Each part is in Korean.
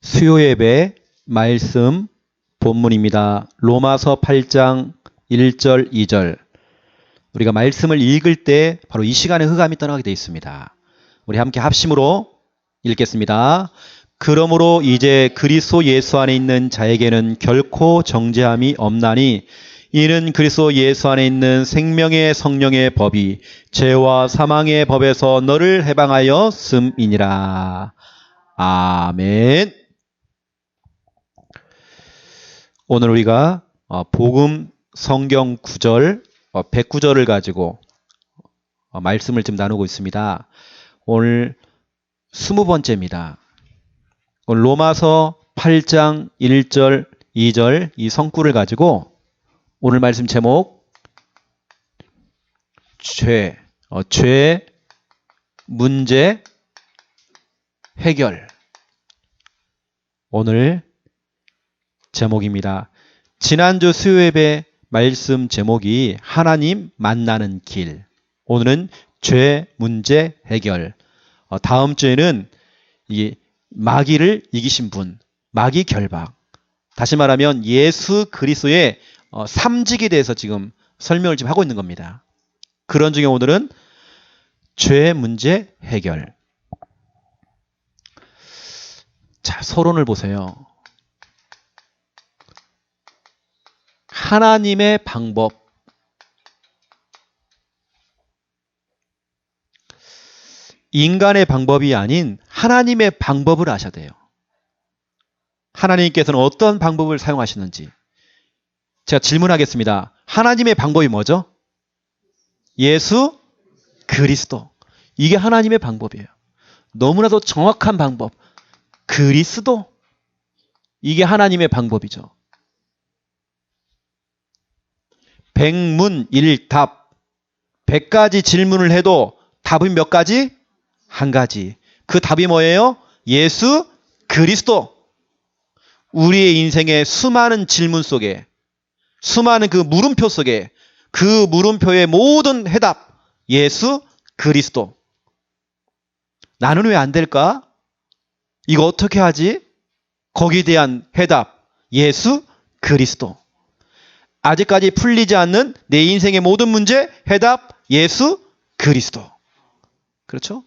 수요예배 말씀 본문입니다. 로마서 8장 1절 2절. 우리가 말씀을 읽을 때 바로 이 시간에 흑암이 떠나게 되어 있습니다. 우리 함께 합심으로 읽겠습니다. 그러므로 이제 그리스도 예수 안에 있는 자에게는 결코 정죄함이 없나니 이는 그리스도 예수 안에 있는 생명의 성령의 법이 죄와 사망의 법에서 너를 해방하였음이니라. 아멘. 오늘 우리가 복음 성경 구절 109절을 가지고 말씀을 좀 나누고 있습니다. 오늘 20번째입니다. 오늘 로마서 8장 1절 2절 이 성구를 가지고 오늘 말씀 제목 죄 문제 해결 오늘 제목입니다. 지난주 수요예배 말씀 제목이 하나님 만나는 길. 오늘은 죄 문제 해결. 다음 주에는 이 마귀를 이기신 분, 마귀 결박. 다시 말하면 예수 그리스도의 삼직에 대해서 지금 설명을 지금 하고 있는 겁니다. 그런 중에 오늘은 죄 문제 해결. 자, 서론을 보세요. 하나님의 방법. 인간의 방법이 아닌 하나님의 방법을 아셔야 돼요. 하나님께서는 어떤 방법을 사용하시는지. 제가 질문하겠습니다. 하나님의 방법이 뭐죠? 예수 그리스도. 이게 하나님의 방법이에요. 너무나도 정확한 방법. 그리스도. 이게 하나님의 방법이죠. 백문일답. 100가지 질문을 해도 답은 몇 가지? 한 가지. 그 답이 뭐예요? 예수 그리스도. 우리의 인생의 수많은 질문 속에, 수많은 그 물음표 속에, 그 물음표의 모든 해답, 예수 그리스도. 나는 왜 안 될까? 이거 어떻게 하지? 거기에 대한 해답, 예수 그리스도. 아직까지 풀리지 않는 내 인생의 모든 문제 해답 예수 그리스도. 그렇죠?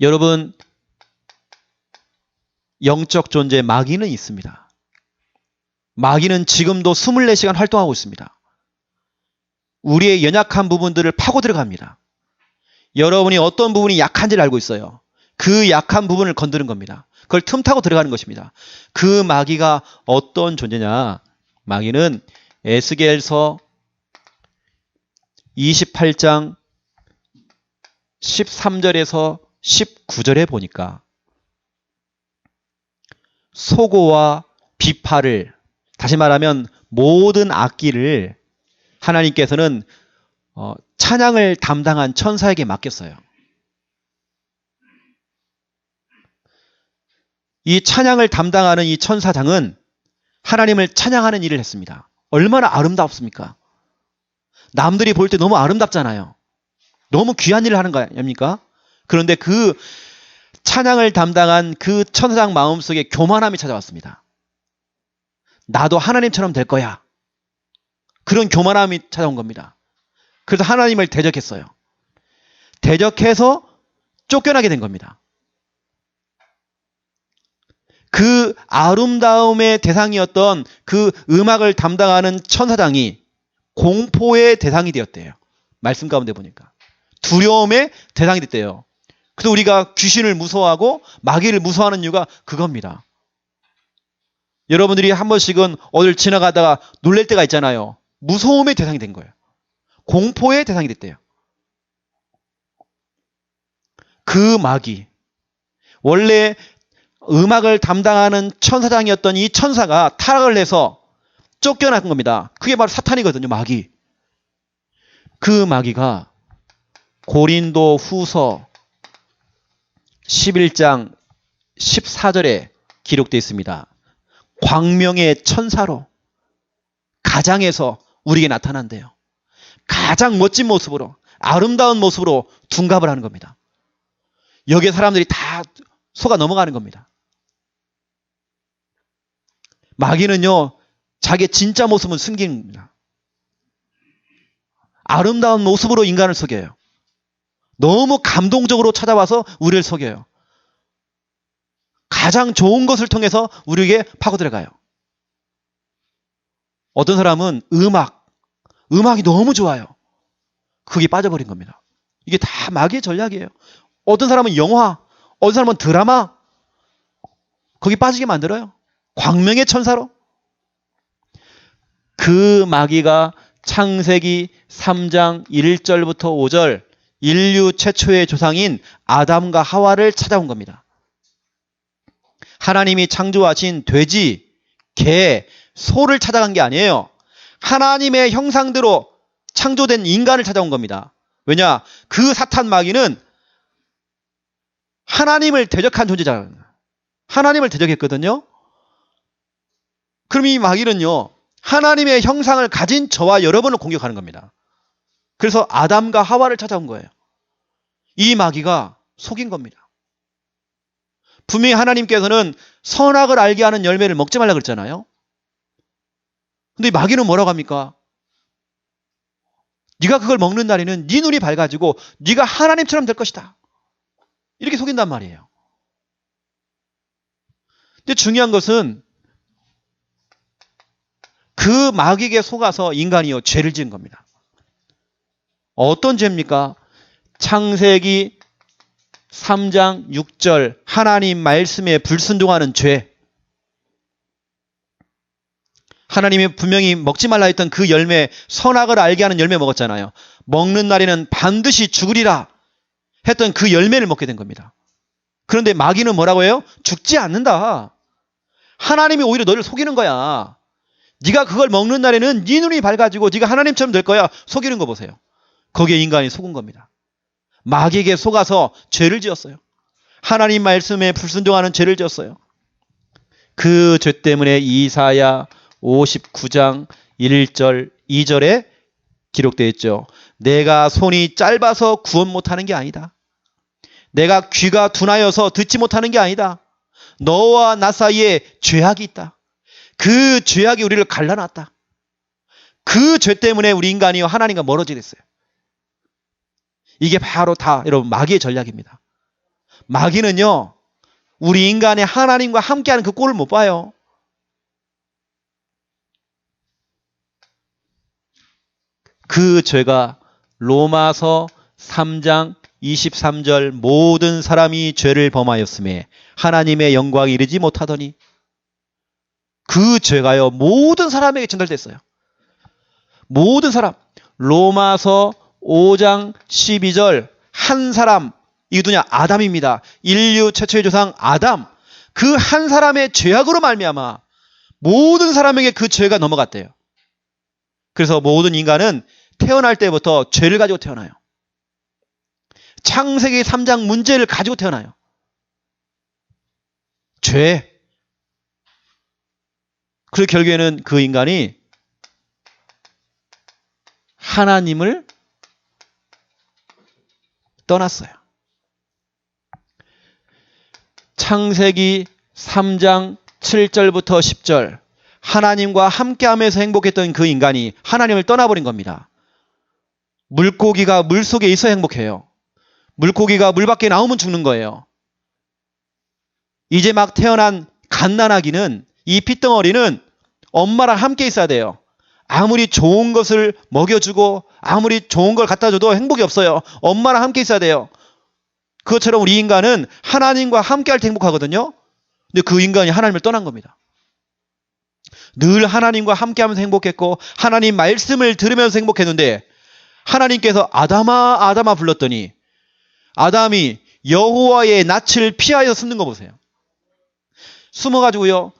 여러분, 영적 존재 마귀는 있습니다. 마귀는 지금도 24시간 활동하고 있습니다. 우리의 연약한 부분들을 파고 들어갑니다. 여러분이 어떤 부분이 약한지를 알고 있어요. 그 약한 부분을 건드는 겁니다. 그걸 틈타고 들어가는 것입니다. 그 마귀가 어떤 존재냐? 마귀는 에스겔서 28장 13절에서 19절에 보니까 소고와 비파를, 다시 말하면 모든 악기를 하나님께서는 찬양을 담당한 천사에게 맡겼어요. 이 찬양을 담당하는 이 천사장은 하나님을 찬양하는 일을 했습니다. 얼마나 아름답습니까? 남들이 볼 때 너무 아름답잖아요. 너무 귀한 일을 하는 거 아닙니까? 그런데 그 찬양을 담당한 그 천사장 마음속에 교만함이 찾아왔습니다. 나도 하나님처럼 될 거야. 그런 교만함이 찾아온 겁니다. 그래서 하나님을 대적했어요. 대적해서 쫓겨나게 된 겁니다. 그 아름다움의 대상이었던 그 음악을 담당하는 천사장이 공포의 대상이 되었대요. 말씀 가운데 보니까. 두려움의 대상이 됐대요. 그래서 우리가 귀신을 무서워하고 마귀를 무서워하는 이유가 그겁니다. 여러분들이 한 번씩은 어딜 지나가다가 놀랄 때가 있잖아요. 무서움의 대상이 된 거예요. 공포의 대상이 됐대요. 그 마귀. 원래 음악을 담당하는 천사장이었던 이 천사가 타락을 해서 쫓겨난 겁니다. 그게 바로 사탄이거든요. 마귀. 그 마귀가 고린도 후서 11장 14절에 기록되어 있습니다. 광명의 천사로 가장에서 우리에게 나타난대요. 가장 멋진 모습으로, 아름다운 모습으로 둔갑을 하는 겁니다. 여기에 사람들이 다 속아 넘어가는 겁니다. 마귀는요, 자기의 진짜 모습은 숨기는 겁니다. 아름다운 모습으로 인간을 속여요. 너무 감동적으로 찾아와서 우리를 속여요. 가장 좋은 것을 통해서 우리에게 파고들어가요. 어떤 사람은 음악이 너무 좋아요. 그게 빠져버린 겁니다. 이게 다 마귀의 전략이에요. 어떤 사람은 영화, 어떤 사람은 드라마, 거기 빠지게 만들어요. 광명의 천사로. 그 마귀가 창세기 3장 1절부터 5절 인류 최초의 조상인 아담과 하와를 찾아온 겁니다. 하나님이 창조하신 돼지, 개, 소를 찾아간 게 아니에요. 하나님의 형상대로 창조된 인간을 찾아온 겁니다. 왜냐? 그 사탄 마귀는 하나님을 대적한 존재잖아요. 하나님을 대적했거든요. 그럼 이 마귀는요, 하나님의 형상을 가진 저와 여러분을 공격하는 겁니다. 그래서 아담과 하와를 찾아온 거예요. 이 마귀가 속인 겁니다. 분명히 하나님께서는 선악을 알게 하는 열매를 먹지 말라 그랬잖아요. 근데 마귀는 뭐라고 합니까? 네가 그걸 먹는 날에는 네 눈이 밝아지고 네가 하나님처럼 될 것이다. 이렇게 속인단 말이에요. 근데 중요한 것은 그 마귀에게 속아서 인간이요, 죄를 지은 겁니다. 어떤 죄입니까? 창세기 3장 6절 하나님 말씀에 불순종하는 죄. 하나님이 분명히 먹지 말라 했던 그 열매, 선악을 알게 하는 열매 먹었잖아요. 먹는 날에는 반드시 죽으리라 했던 그 열매를 먹게 된 겁니다. 그런데 마귀는 뭐라고 해요? 죽지 않는다. 하나님이 오히려 너를 속이는 거야. 네가 그걸 먹는 날에는 네 눈이 밝아지고 네가 하나님처럼 될 거야. 속이는 거 보세요. 거기에 인간이 속은 겁니다. 마귀에게 속아서 죄를 지었어요. 하나님 말씀에 불순종하는 죄를 지었어요. 그 죄 때문에 이사야 59장 1절 2절에 기록되어 있죠. 내가 손이 짧아서 구원 못하는 게 아니다. 내가 귀가 둔하여서 듣지 못하는 게 아니다. 너와 나 사이에 죄악이 있다. 그 죄악이 우리를 갈라놨다. 그 죄 때문에 우리 인간이 하나님과 멀어지게 됐어요. 이게 바로 다 여러분 마귀의 전략입니다. 마귀는요, 우리 인간의 하나님과 함께하는 그 꼴을 못 봐요. 그 죄가 로마서 3장 23절 모든 사람이 죄를 범하였음에 하나님의 영광에 이르지 못하더니, 그 죄가요 모든 사람에게 전달됐어요. 모든 사람. 로마서 5장 12절 한 사람, 이게 누구냐? 아담입니다. 인류 최초의 조상 아담. 그 한 사람의 죄악으로 말미암아 모든 사람에게 그 죄가 넘어갔대요. 그래서 모든 인간은 태어날 때부터 죄를 가지고 태어나요. 창세기 3장 문제를 가지고 태어나요. 죄. 그리고 결국에는 그 인간이 하나님을 떠났어요. 창세기 3장 7절부터 10절 하나님과 함께하면서 행복했던 그 인간이 하나님을 떠나버린 겁니다. 물고기가 물속에 있어야 행복해요. 물고기가 물 밖에 나오면 죽는 거예요. 이제 막 태어난 갓난아기는, 이 핏덩어리는 엄마랑 함께 있어야 돼요. 아무리 좋은 것을 먹여주고 아무리 좋은 걸 갖다 줘도 행복이 없어요. 엄마랑 함께 있어야 돼요. 그것처럼 우리 인간은 하나님과 함께 할 때 행복하거든요. 근데 그 인간이 하나님을 떠난 겁니다. 늘 하나님과 함께 하면서 행복했고 하나님 말씀을 들으면서 행복했는데 하나님께서 아담아 아담아 불렀더니 아담이 여호와의 낯을 피하여 숨는 거 보세요. 숨어가지고요,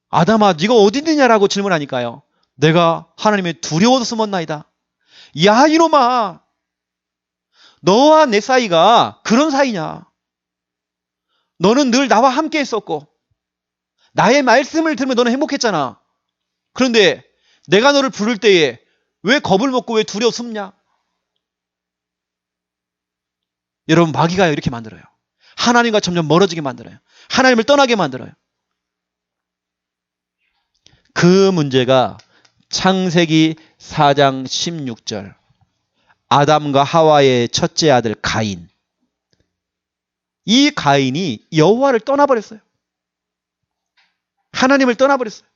아담아 네가 어디 있느냐라고 질문하니까요, 내가 하나님의 두려워서 숨었나이다. 야 이놈아, 너와 내 사이가 그런 사이냐? 너는 늘 나와 함께 했었고 나의 말씀을 들으면 너는 행복했잖아. 그런데 내가 너를 부를 때에 왜 겁을 먹고 왜 두려워 숨냐? 여러분, 마귀가요 이렇게 만들어요. 하나님과 점점 멀어지게 만들어요. 하나님을 떠나게 만들어요. 그 문제가 창세기 4장 16절 아담과 하와의 첫째 아들 가인. 이 가인이 여호와를 떠나버렸어요. 하나님을 떠나버렸어요.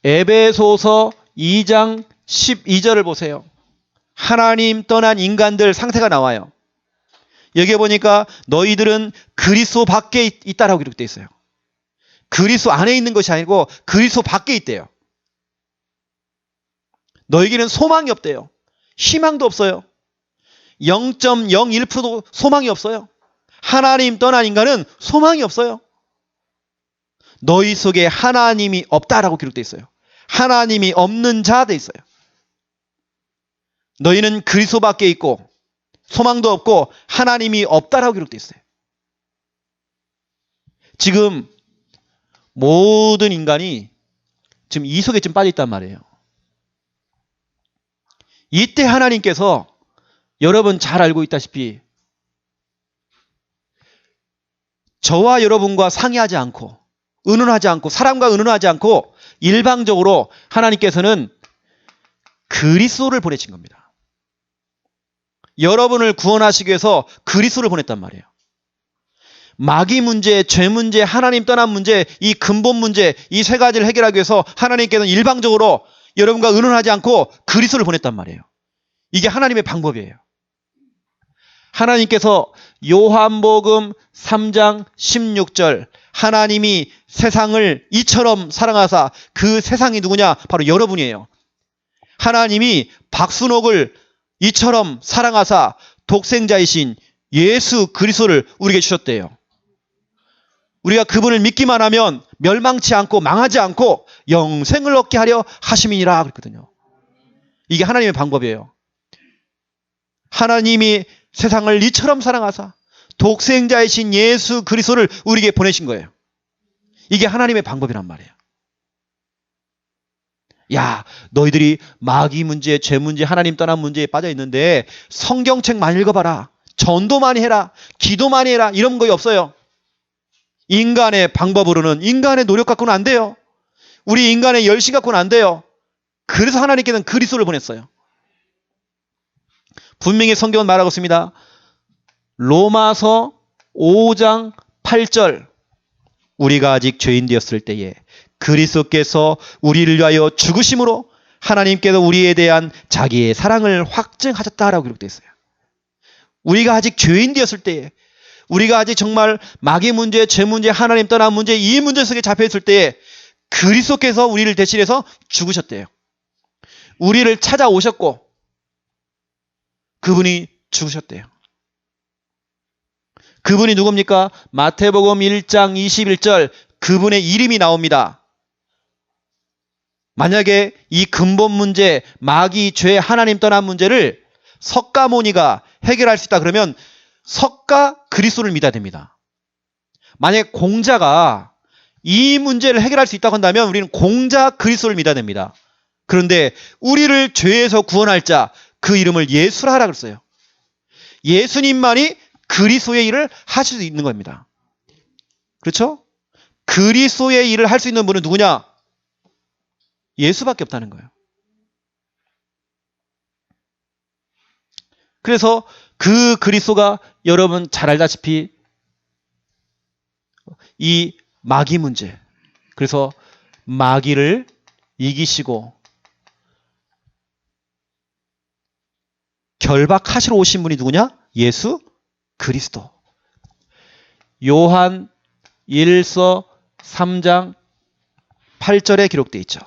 에베소서 2장 12절을 보세요. 하나님 떠난 인간들 상태가 나와요. 여기에 보니까 너희들은 그리스도 밖에 있다라고 기록되어 있어요. 그리스도 안에 있는 것이 아니고 그리스도 밖에 있대요. 너에게는 소망이 없대요. 희망도 없어요. 0.01%도 소망이 없어요. 하나님 떠난 인간은 소망이 없어요. 너희 속에 하나님이 없다라고 기록되어 있어요. 하나님이 없는 자 돼 있어요. 너희는 그리스도 밖에 있고 소망도 없고 하나님이 없다라고 기록되어 있어요. 지금 모든 인간이 지금 이 속에 좀 빠져 있단 말이에요. 이때 하나님께서 여러분 잘 알고 있다시피 저와 여러분과 상의하지 않고 의논하지 않고 사람과 의논하지 않고 일방적으로 하나님께서는 그리스도를 보내신 겁니다. 여러분을 구원하시기 위해서 그리스도를 보냈단 말이에요. 마귀 문제, 죄 문제, 하나님 떠난 문제, 이 근본 문제, 이 세 가지를 해결하기 위해서 하나님께서는 일방적으로 여러분과 의논하지 않고 그리스도를 보냈단 말이에요. 이게 하나님의 방법이에요. 하나님께서 요한복음 3장 16절 하나님이 세상을 이처럼 사랑하사 그 세상이 누구냐? 바로 여러분이에요. 하나님이 박순옥을 이처럼 사랑하사 독생자이신 예수 그리스도를 우리에게 주셨대요. 우리가 그분을 믿기만 하면 멸망치 않고 망하지 않고 영생을 얻게 하려 하심이니라 그랬거든요. 이게 하나님의 방법이에요. 하나님이 세상을 이처럼 사랑하사 독생자이신 예수 그리스도를 우리에게 보내신 거예요. 이게 하나님의 방법이란 말이에요. 야, 너희들이 마귀 문제, 죄 문제, 하나님 떠난 문제에 빠져 있는데 성경책 많이 읽어봐라. 전도 많이 해라. 기도 많이 해라. 이런 거 없어요. 인간의 방법으로는 인간의 노력 갖고는 안 돼요. 우리 인간의 열심 갖고는 안 돼요. 그래서 하나님께서는 그리스도를 보냈어요. 분명히 성경은 말하고 있습니다. 로마서 5장 8절 우리가 아직 죄인 되었을 때에 그리스도께서 우리를 위하여 죽으심으로 하나님께서 우리에 대한 자기의 사랑을 확증하셨다라고 기록되어 있어요. 우리가 아직 죄인 되었을 때에 우리가 아직 정말 마귀 문제, 죄 문제, 하나님 떠난 문제 이 문제 속에 잡혀있을 때에 그리스도께서 우리를 대신해서 죽으셨대요. 우리를 찾아오셨고 그분이 죽으셨대요. 그분이 누굽니까? 마태복음 1장 21절 그분의 이름이 나옵니다. 만약에 이 근본 문제, 마귀, 죄, 하나님 떠난 문제를 석가모니가 해결할 수 있다 그러면 석가 그리스도를 믿어야 됩니다. 만약에 공자가 이 문제를 해결할 수 있다고 한다면 우리는 공자 그리스도를 믿어야 됩니다. 그런데 우리를 죄에서 구원할 자, 그 이름을 예수라 하라 그랬어요. 예수님만이 그리스도의 일을 하실 수 있는 겁니다. 그렇죠? 그리스도의 일을 할 수 있는 분은 누구냐? 예수밖에 없다는 거예요. 그래서 그 그리스도가 여러분 잘 알다시피 이 마귀 문제, 그래서 마귀를 이기시고 결박하시러 오신 분이 누구냐? 예수 그리스도. 요한 1서 3장 8절에 기록되어 있죠.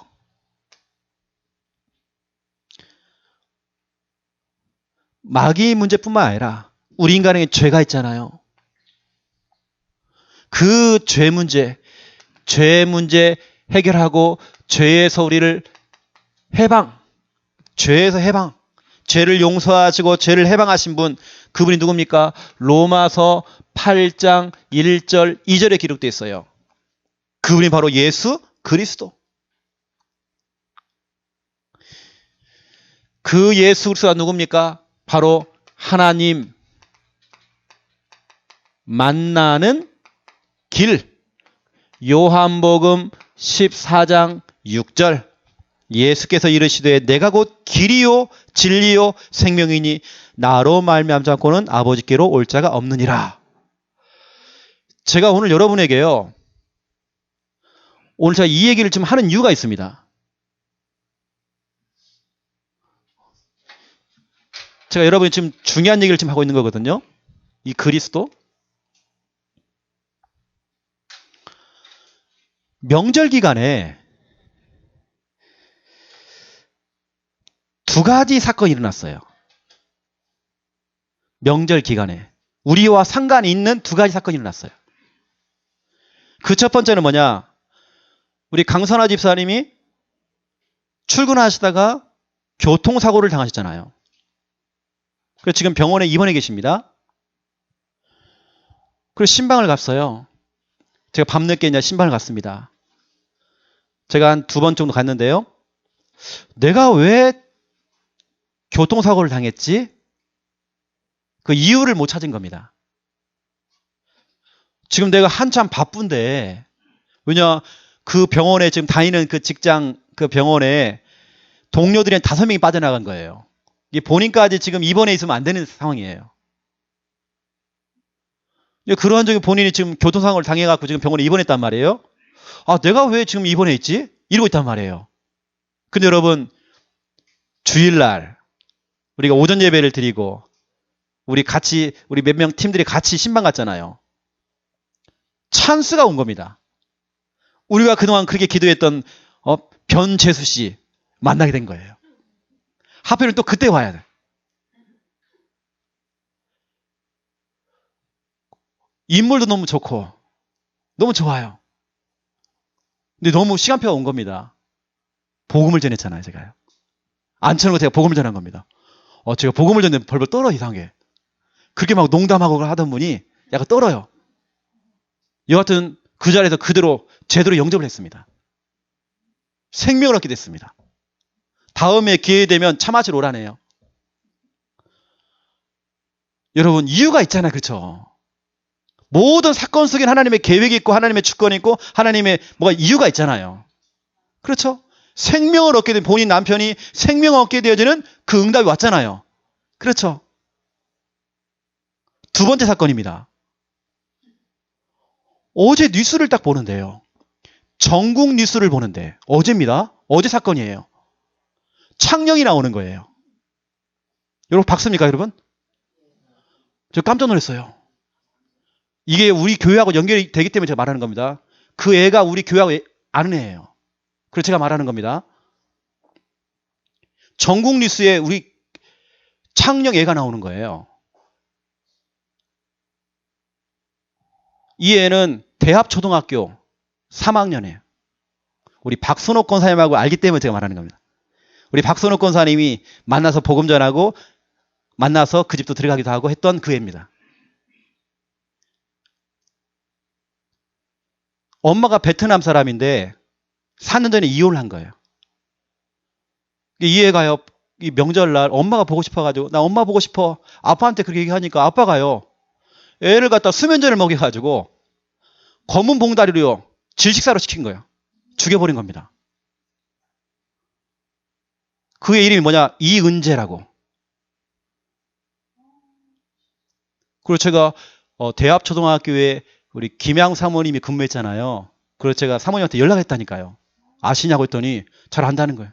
마귀 문제뿐만 아니라 우리 인간에게 죄가 있잖아요. 그 죄 문제 해결하고 죄에서 우리를 죄에서 해방, 죄를 용서하시고 죄를 해방하신 분, 그분이 누굽니까? 로마서 8장 1절 2절에 기록되어 있어요. 그분이 바로 예수 그리스도. 그 예수 그리스도가 누굽니까? 바로 하나님 만나는 길, 요한복음 14장 6절 예수께서 이르시되 내가 곧 길이요 진리요 생명이니 나로 말미암지 않고는 아버지께로 올 자가 없느니라. 제가 오늘 여러분에게요. 오늘 제가 이 얘기를 좀 하는 이유가 있습니다. 제가 여러분이 지금 중요한 얘기를 지금 하고 있는 거거든요. 이 그리스도. 명절 기간에 두 가지 사건이 일어났어요. 명절 기간에 우리와 상관이 있는 두 가지 사건이 일어났어요. 그 첫 번째는 뭐냐? 우리 강선아 집사님이 출근하시다가 교통사고를 당하셨잖아요. 그래서 지금 병원에 입원해 계십니다. 그래서 신방을 갔어요. 제가 밤늦게 이제 신방을 갔습니다. 제가 한 2번 정도 갔는데요. 내가 왜 교통사고를 당했지? 그 이유를 못 찾은 겁니다. 지금 내가 한참 바쁜데, 왜냐, 그 병원에 지금 다니는 그 직장, 그 병원에 동료들이 한 5명이 빠져나간 거예요. 이게 본인까지 지금 입원해 있으면 안 되는 상황이에요. 그런 적에 본인이 지금 교통사고를 당해갖고 지금 병원에 입원했단 말이에요. 아, 내가 왜 지금 입원해 있지? 이러고 있단 말이에요. 근데 여러분, 주일날, 우리가 오전 예배를 드리고, 우리 몇 명 팀들이 같이 신방 갔잖아요. 찬스가 온 겁니다. 우리가 그동안 그렇게 기도했던, 변재수 씨 만나게 된 거예요. 하필은 또 그때 와야 돼. 인물도 너무 좋고, 너무 좋아요. 근데 너무 시간표가 온 겁니다. 복음을 전했잖아요, 제가요. 안 쳐놓고 제가 복음을 전한 겁니다. 제가 복음을 전했는데 벌벌 떨어, 이상하게. 그렇게 막 농담하고 하던 분이 약간 떨어요. 여하튼 그 자리에서 그대로 제대로 영접을 했습니다. 생명을 얻게 됐습니다. 다음에 기회 되면 차 마시러 오라네요. 여러분, 이유가 있잖아요. 그렇죠? 모든 사건 속엔 하나님의 계획이 있고 하나님의 주권이 있고 하나님의 뭐가 이유가 있잖아요. 그렇죠? 생명을 얻게 된 본인 남편이 생명을 얻게 되어지는 그 응답이 왔잖아요. 그렇죠? 두 번째 사건입니다. 어제 뉴스를 딱 보는데요. 전국 뉴스를 보는데 어제입니다. 어제 사건이에요. 창령이 나오는 거예요. 여러분 박습니까, 여러분? 저 깜짝 놀랐어요. 이게 우리 교회하고 연결이 되기 때문에 제가 말하는 겁니다. 그 애가 우리 교회하고 아는 애예요. 그래서 제가 말하는 겁니다. 전국 뉴스에 우리 창령 애가 나오는 거예요. 이 애는 대합초등학교 3학년이에요. 우리 박선옥 권사님하고 알기 때문에 제가 말하는 겁니다. 우리 박선옥 권사님이 만나서 복음 전하고 만나서 그 집도 들어가기도 하고 했던 그 애입니다. 엄마가 베트남 사람인데 4년 전에 이혼을 한 거예요. 이 애가요, 이 명절날 엄마가 보고 싶어가지고 나 엄마 보고 싶어. 아빠한테 그렇게 얘기하니까 아빠가요, 애를 갖다 수면제를 먹여가지고 검은 봉다리로요, 질식사로 시킨 거예요. 죽여버린 겁니다. 그 애 이름이 뭐냐? 이은재라고. 그리고 제가 대합초등학교에 우리 김양 사모님이 근무했잖아요. 그래서 제가 사모님한테 연락했다니까요. 아시냐고 했더니 잘 안다는 거예요.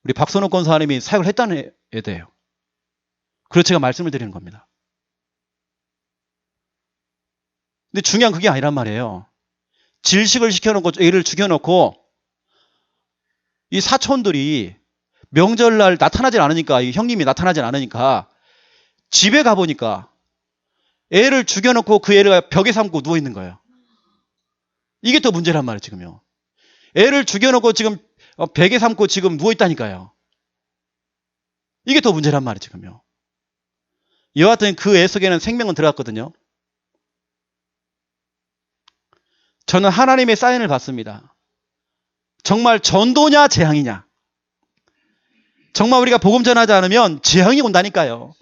우리 박선옥 권사님이 사역을 했다는 애대요. 그래서 제가 말씀을 드리는 겁니다. 근데 중요한 그게 아니란 말이에요. 질식을 시켜놓고 애를 죽여놓고 이 사촌들이 명절날 나타나질 않으니까, 이 형님이 나타나질 않으니까 집에 가보니까 애를 죽여놓고 그 애를 벽에 삼고 누워있는 거예요. 이게 더 문제란 말이에요, 지금요. 애를 죽여놓고 지금 벽에 삼고 지금 누워있다니까요. 이게 더 문제란 말이에요, 지금요. 여하튼 그 애 속에는 생명은 들어갔거든요. 저는 하나님의 사인을 받습니다. 정말 전도냐 재앙이냐. 정말 우리가 복음 전하지 않으면 재앙이 온다니까요.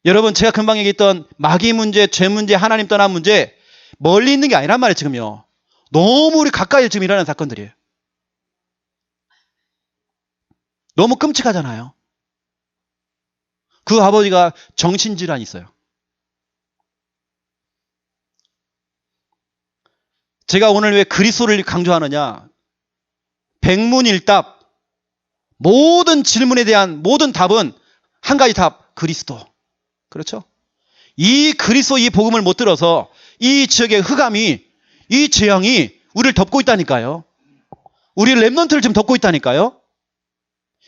여러분, 제가 금방 얘기했던 마귀 문제, 죄 문제, 하나님 떠난 문제, 멀리 있는 게 아니란 말이에요, 지금요. 너무 우리 가까이 지금 일어나는 사건들이에요. 너무 끔찍하잖아요. 그 아버지가 정신질환이 있어요. 제가 오늘 왜 그리스도를 강조하느냐? 백문일답, 모든 질문에 대한 모든 답은 한 가지 답, 그리스도. 그렇죠? 이 그리스도 이 복음을 못 들어서 이 지역의 흑암이, 이 재앙이 우리를 덮고 있다니까요. 우리 랩넌트를 지금 덮고 있다니까요.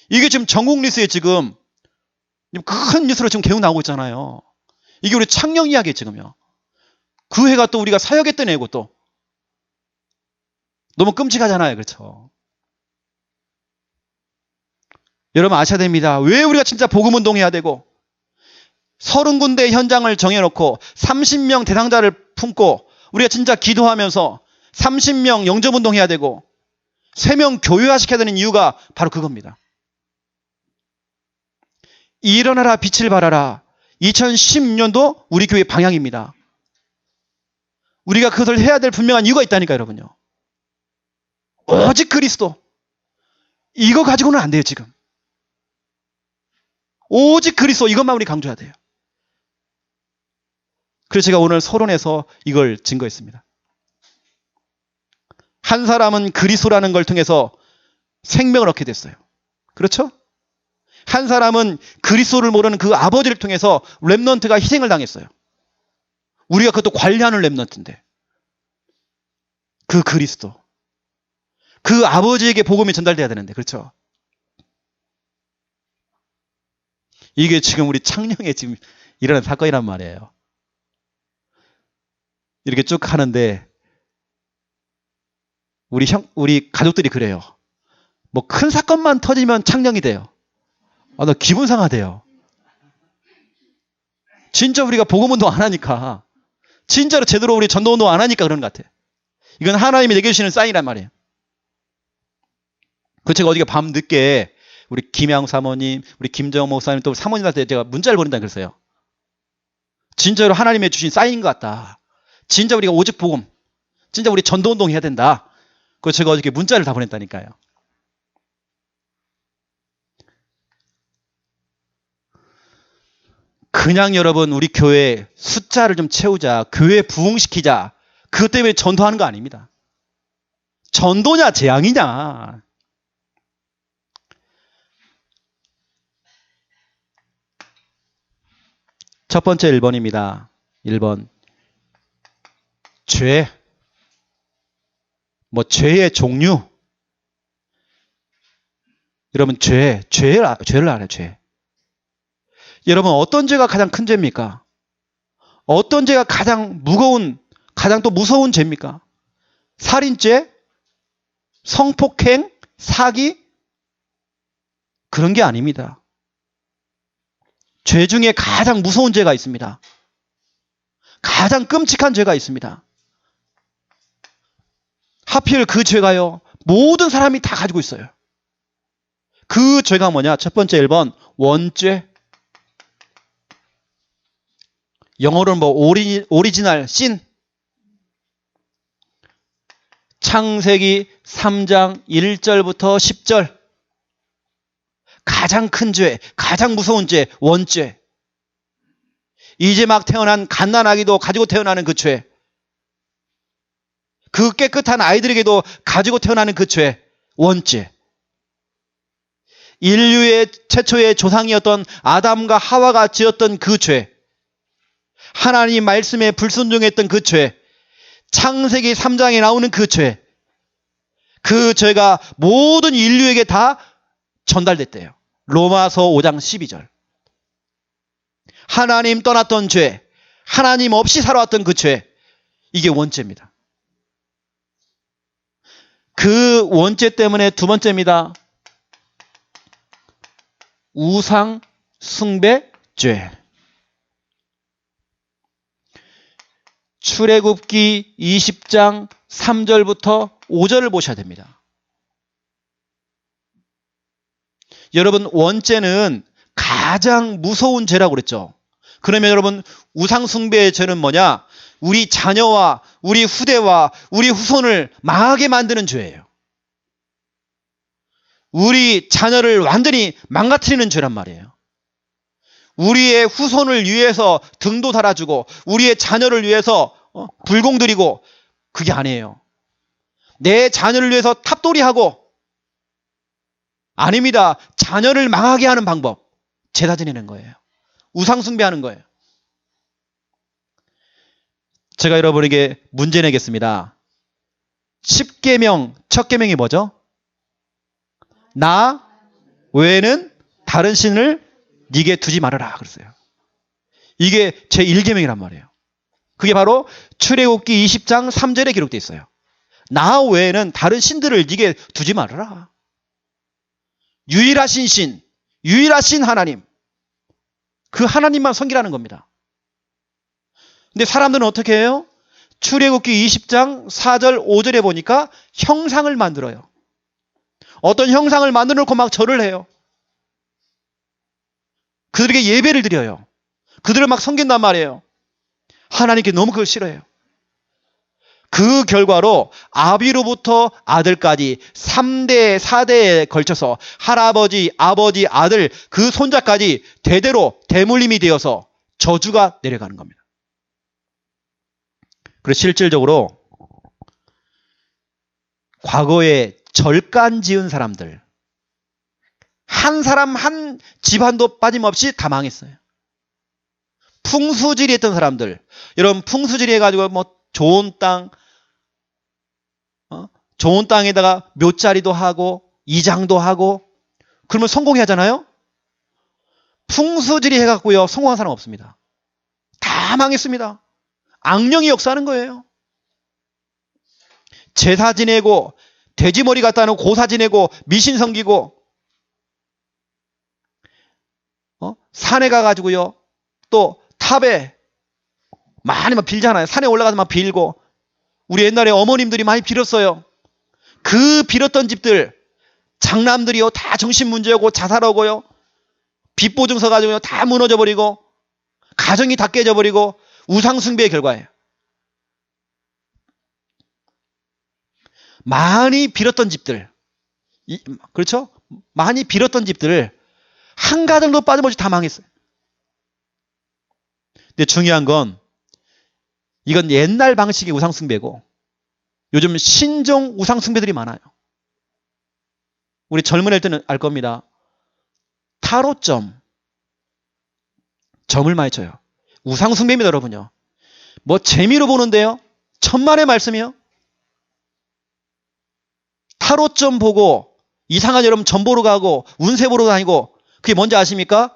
이게 지금 전국 뉴스에 지금 큰 뉴스로 지금 계속 나오고 있잖아요. 이게 우리 창녕 이야기 지금요. 그 해가 또 우리가 사역했던 해고 또. 너무 끔찍하잖아요. 그렇죠? 여러분 아셔야 됩니다. 왜 우리가 진짜 복음운동 해야 되고 30군데 현장을 정해놓고 30명 대상자를 품고 우리가 진짜 기도하면서 30명 영접운동 해야 되고 3명 교회화시켜야 되는 이유가 바로 그겁니다. 일어나라 빛을 발하라. 2016년도 우리 교회 방향입니다. 우리가 그것을 해야 될 분명한 이유가 있다니까요. 여러분요. 오직 그리스도. 이거 가지고는 안 돼요. 지금. 오직 그리스도 이것만 우리 강조해야 돼요. 그래서 제가 오늘 서론에서 이걸 증거했습니다. 한 사람은 그리스도라는 걸 통해서 생명을 얻게 됐어요. 그렇죠? 한 사람은 그리스도를 모르는 그 아버지를 통해서 렘넌트가 희생을 당했어요. 우리가 그것도 관리하는 렘넌트인데 그 그리스도, 그 아버지에게 복음이 전달돼야 되는데 그렇죠? 이게 지금 우리 창녕에 지금 일어난 사건이란 말이에요. 이렇게 쭉 하는데 우리 가족들이 그래요. 뭐 큰 사건만 터지면 창녕이 돼요. 아, 나 기분 상하대요. 진짜 우리가 복음운동 안 하니까, 진짜로 제대로 우리 전도운동 안 하니까 그런 것 같아. 이건 하나님이 내게 주시는 사인이란 말이에요. 그 제가 어디가 밤 늦게 우리 김양 사모님, 우리 김정호 목사님 또 사모님한테 제가 문자를 보낸다 그랬어요. 진짜로 하나님이 주신 사인인 것 같다. 진짜 우리가 오직 복음, 진짜 우리 전도운동 해야 된다. 그래서 제가 어저께 문자를 다 보냈다니까요. 그냥 여러분 우리 교회 숫자를 좀 채우자, 교회 부흥시키자, 그것 때문에 전도하는 거 아닙니다. 전도냐 재앙이냐. 첫 번째 1번입니다. 1번. 죄. 뭐 죄의 종류. 여러분 죄를 알아요. 죄. 여러분 어떤 죄가 가장 큰 죄입니까? 어떤 죄가 가장 무거운, 가장 또 무서운 죄입니까? 살인죄? 성폭행? 사기? 그런 게 아닙니다. 죄 중에 가장 무서운 죄가 있습니다. 가장 끔찍한 죄가 있습니다. 하필 그 죄가요, 모든 사람이 다 가지고 있어요. 그 죄가 뭐냐? 첫 번째 1번 원죄. 영어로는 뭐 오리지널 신. 창세기 3장 1절부터 10절. 가장 큰 죄, 가장 무서운 죄, 원죄. 이제 막 태어난 갓난아기도 가지고 태어나는 그 죄. 그 깨끗한 아이들에게도 가지고 태어나는 그 죄, 원죄. 인류의 최초의 조상이었던 아담과 하와가 지었던 그 죄. 하나님 말씀에 불순종했던 그 죄. 창세기 3장에 나오는 그 죄. 그 죄가 모든 인류에게 다 전달됐대요. 로마서 5장 12절. 하나님 떠났던 죄, 하나님 없이 살아왔던 그 죄, 이게 원죄입니다. 그 원죄 때문에 두 번째입니다. 우상 숭배죄. 출애굽기 20장 3절부터 5절을 보셔야 됩니다. 여러분 원죄는 가장 무서운 죄라고 그랬죠. 그러면 여러분 우상숭배의 죄는 뭐냐? 우리 자녀와 우리 후대와 우리 후손을 망하게 만드는 죄예요. 우리 자녀를 완전히 망가뜨리는 죄란 말이에요. 우리의 후손을 위해서 등도 달아주고 우리의 자녀를 위해서 불공 드리고, 그게 아니에요. 내 자녀를 위해서 탑돌이하고, 아닙니다. 자녀를 망하게 하는 방법, 제사 지내는 거예요. 우상 숭배하는 거예요. 제가 여러분에게 문제 내겠습니다. 10계명 첫 계명이 뭐죠? 나 외에는 다른 신을 네게 두지 말아라 그랬어요. 이게 제 1계명이란 말이에요. 그게 바로 출애굽기 20장 3절에 기록되어 있어요. 나 외에는 다른 신들을 네게 두지 말아라. 유일하신 신, 유일하신 하나님, 그 하나님만 섬기라는 겁니다. 근데 사람들은 어떻게 해요? 출애굽기 20장 4절 5절에 보니까 형상을 만들어요. 어떤 형상을 만들어 놓고 막 절을 해요. 그들에게 예배를 드려요. 그들을 막 섬긴단 말이에요. 하나님께 너무 그걸 싫어해요. 그 결과로 아비로부터 아들까지 3대, 4대에 걸쳐서 할아버지, 아버지, 아들, 그 손자까지 대대로 대물림이 되어서 저주가 내려가는 겁니다. 그래서 실질적으로 과거에 절간 지은 사람들, 한 사람 한 집안도 빠짐없이 다 망했어요. 풍수지리 했던 사람들, 여러분 풍수지리 해가지고 뭐 좋은 땅에다가 묘자리도 하고 이장도 하고 그러면 성공해야 하잖아요. 풍수지리 해갖고요 성공한 사람 없습니다. 다 망했습니다. 악령이 역사하는 거예요. 제사 지내고 돼지머리 갖다 놓고 고사 지내고 미신 섬기고 산에 가가지고요 또 탑에 많이 막 빌잖아요. 산에 올라가서 막 빌고, 우리 옛날에 어머님들이 많이 빌었어요. 그 빌었던 집들 장남들이요 다 정신문제고 자살하고요 빚보증 서가지고요 다 무너져 버리고 가정이 다 깨져 버리고 우상숭배의 결과예요. 많이 빌었던 집들, 그렇죠? 많이 빌었던 집들 한 가정도 빠짐없이 다 망했어요. 근데 중요한 건 이건 옛날 방식의 우상숭배고 요즘 신종 우상숭배들이 많아요. 우리 젊은 애들은 알 겁니다. 타로점, 점을 많이 쳐요. 우상숭배입니다, 여러분요. 뭐 재미로 보는데요. 천만의 말씀이요. 타로점 보고 이상한 여러분 점 보러 가고 운세 보러 다니고, 그게 뭔지 아십니까?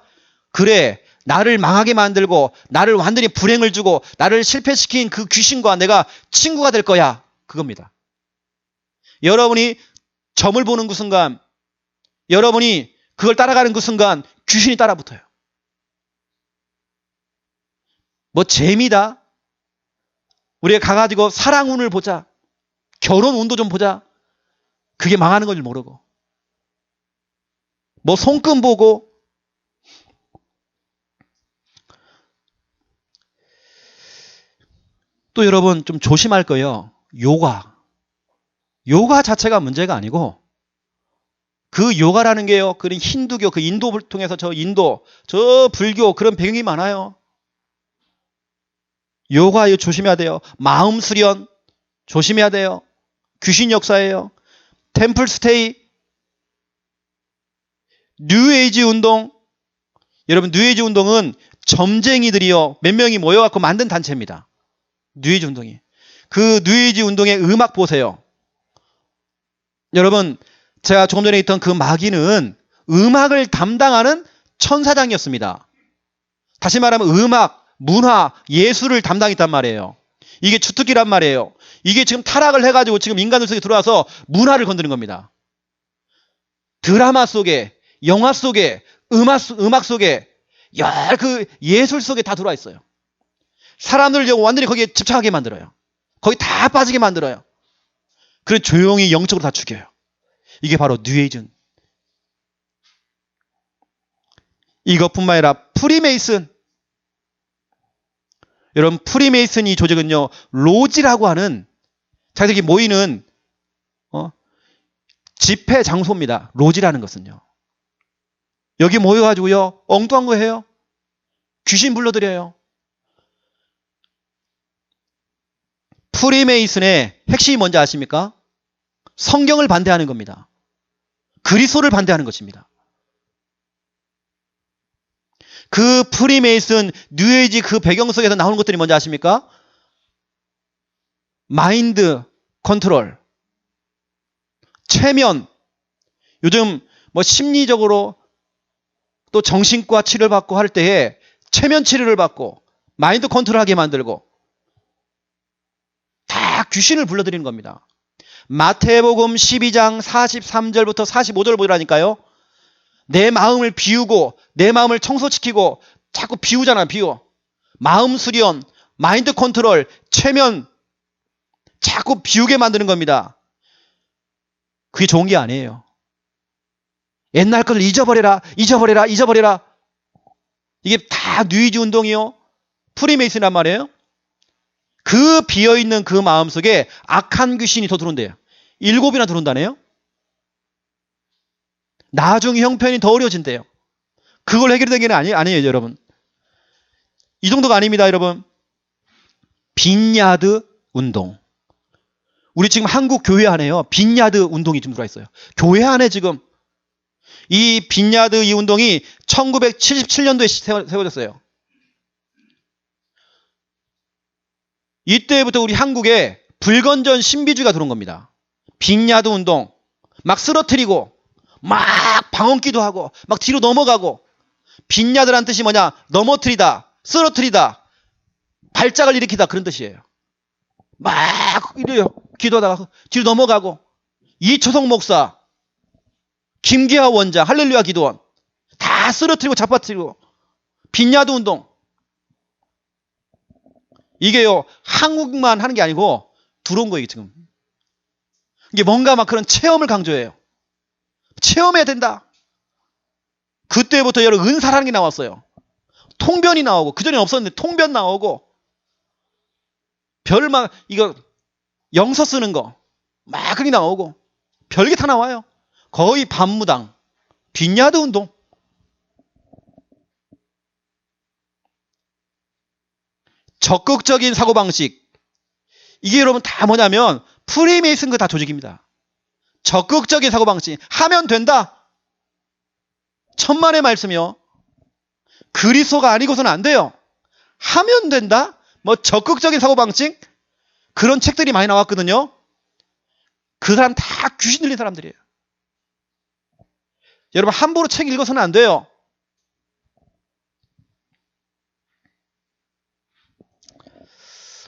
그래, 나를 망하게 만들고 나를 완전히 불행을 주고 나를 실패시킨 그 귀신과 내가 친구가 될 거야. 그겁니다. 여러분이 점을 보는 그 순간, 여러분이 그걸 따라가는 그 순간 귀신이 따라붙어요. 뭐 재미다. 우리가 가가지고 사랑운을 보자. 결혼운도 좀 보자. 그게 망하는 걸 모르고. 뭐 손금 보고. 또 여러분 좀 조심할 거예요. 요가 자체가 문제가 아니고, 그 요가라는 게요, 그런 힌두교, 그 인도를 통해서 저 불교 그런 배경이 많아요. 요가 이거 조심해야 돼요. 마음 수련 조심해야 돼요. 귀신 역사예요. 템플 스테이, 뉴에이지 운동. 여러분 뉴에이지 운동은 점쟁이들이요 몇 명이 모여갖고 만든 단체입니다. 뉴에이지 운동이. 그 뉴에이지 운동의 음악 보세요. 여러분 제가 조금 전에 있던 그 마귀는 음악을 담당하는 천사장이었습니다. 다시 말하면 음악, 문화, 예술을 담당했단 말이에요. 이게 주특기란 말이에요. 이게 지금 타락을 해가지고 지금 인간들 속에 들어와서 문화를 건드는 겁니다. 드라마 속에, 영화 속에, 음악 속에, 그 예술 속에 다 들어와 있어요. 사람들을 완전히 거기에 집착하게 만들어요. 거기 다 빠지게 만들어요. 그래서 조용히 영적으로 다 죽여요. 이게 바로 뉴에이즌. 이것뿐만 아니라 프리메이슨. 여러분 프리메이슨이 조직은요 로지라고 하는 자기들이 모이는 집회 장소입니다. 로지라는 것은요. 여기 모여가지고요 엉뚱한 거 해요. 귀신 불러들여요. 프리메이슨의 핵심이 뭔지 아십니까? 성경을 반대하는 겁니다. 그리스도를 반대하는 것입니다. 그 프리메이슨 뉴에이지 그 배경 속에서 나오는 것들이 뭔지 아십니까? 마인드 컨트롤, 최면, 요즘 뭐 심리적으로 또 정신과 치료를 받고 할 때에 최면 치료를 받고 마인드 컨트롤하게 만들고 다 귀신을 불러들이는 겁니다. 마태복음 12장 43절부터 45절 보라니까요. 내 마음을 비우고 내 마음을 청소시키고 자꾸 비우잖아. 비워. 마음 수련, 마인드 컨트롤, 최면 자꾸 비우게 만드는 겁니다. 그게 좋은 게 아니에요. 옛날 것을 잊어버려라. 잊어버려라. 잊어버려라. 이게 다 뉴이지 운동이요. 프리메이슨이란 말이에요. 그 비어있는 그 마음속에 악한 귀신이 더 들어온대요. 7이나 들어온다네요. 나중에 형편이 더 어려워진대요. 그걸 해결되는 게 아니에요, 여러분. 이 정도가 아닙니다, 여러분. 빈야드 운동. 우리 지금 한국 교회 안에요. 빈야드 운동이 좀 들어와 있어요. 교회 안에 지금 이 빈야드 이 운동이 1977년도에 세워졌어요. 이때부터 우리 한국에 불건전 신비주의가 들어온 겁니다. 빈야드 운동. 막 쓰러뜨리고 막 방언기도 하고 막 뒤로 넘어가고. 빈야드란 뜻이 뭐냐? 넘어뜨리다, 쓰러뜨리다, 발작을 일으키다 그런 뜻이에요. 막 이래요. 기도하다가 뒤로 넘어가고. 이초성 목사, 김기하 원장, 할렐루야 기도원 다 쓰러뜨리고 잡아뜨리고. 빈야드 운동. 이게요 한국만 하는 게 아니고 들어온 거예요 지금. 이게 뭔가 막 그런 체험을 강조해요. 체험해야 된다. 그때부터 여러분 은사라는 게 나왔어요. 통변이 나오고, 그전에 없었는데 통변 나오고, 별막 이거 영서 쓰는 거 막 그게 나오고, 별게 다 나와요. 거의 반무당, 빈야드 운동. 적극적인 사고방식. 이게 여러분 다 뭐냐면 프리메이슨 그 다 조직입니다. 적극적인 사고방식. 하면 된다. 천만의 말씀이요. 그리스도가 아니고서는 안 돼요. 하면 된다. 뭐 적극적인 사고방식. 그런 책들이 많이 나왔거든요. 그 사람 다 귀신 들린 사람들이에요. 여러분 함부로 책 읽어서는 안 돼요.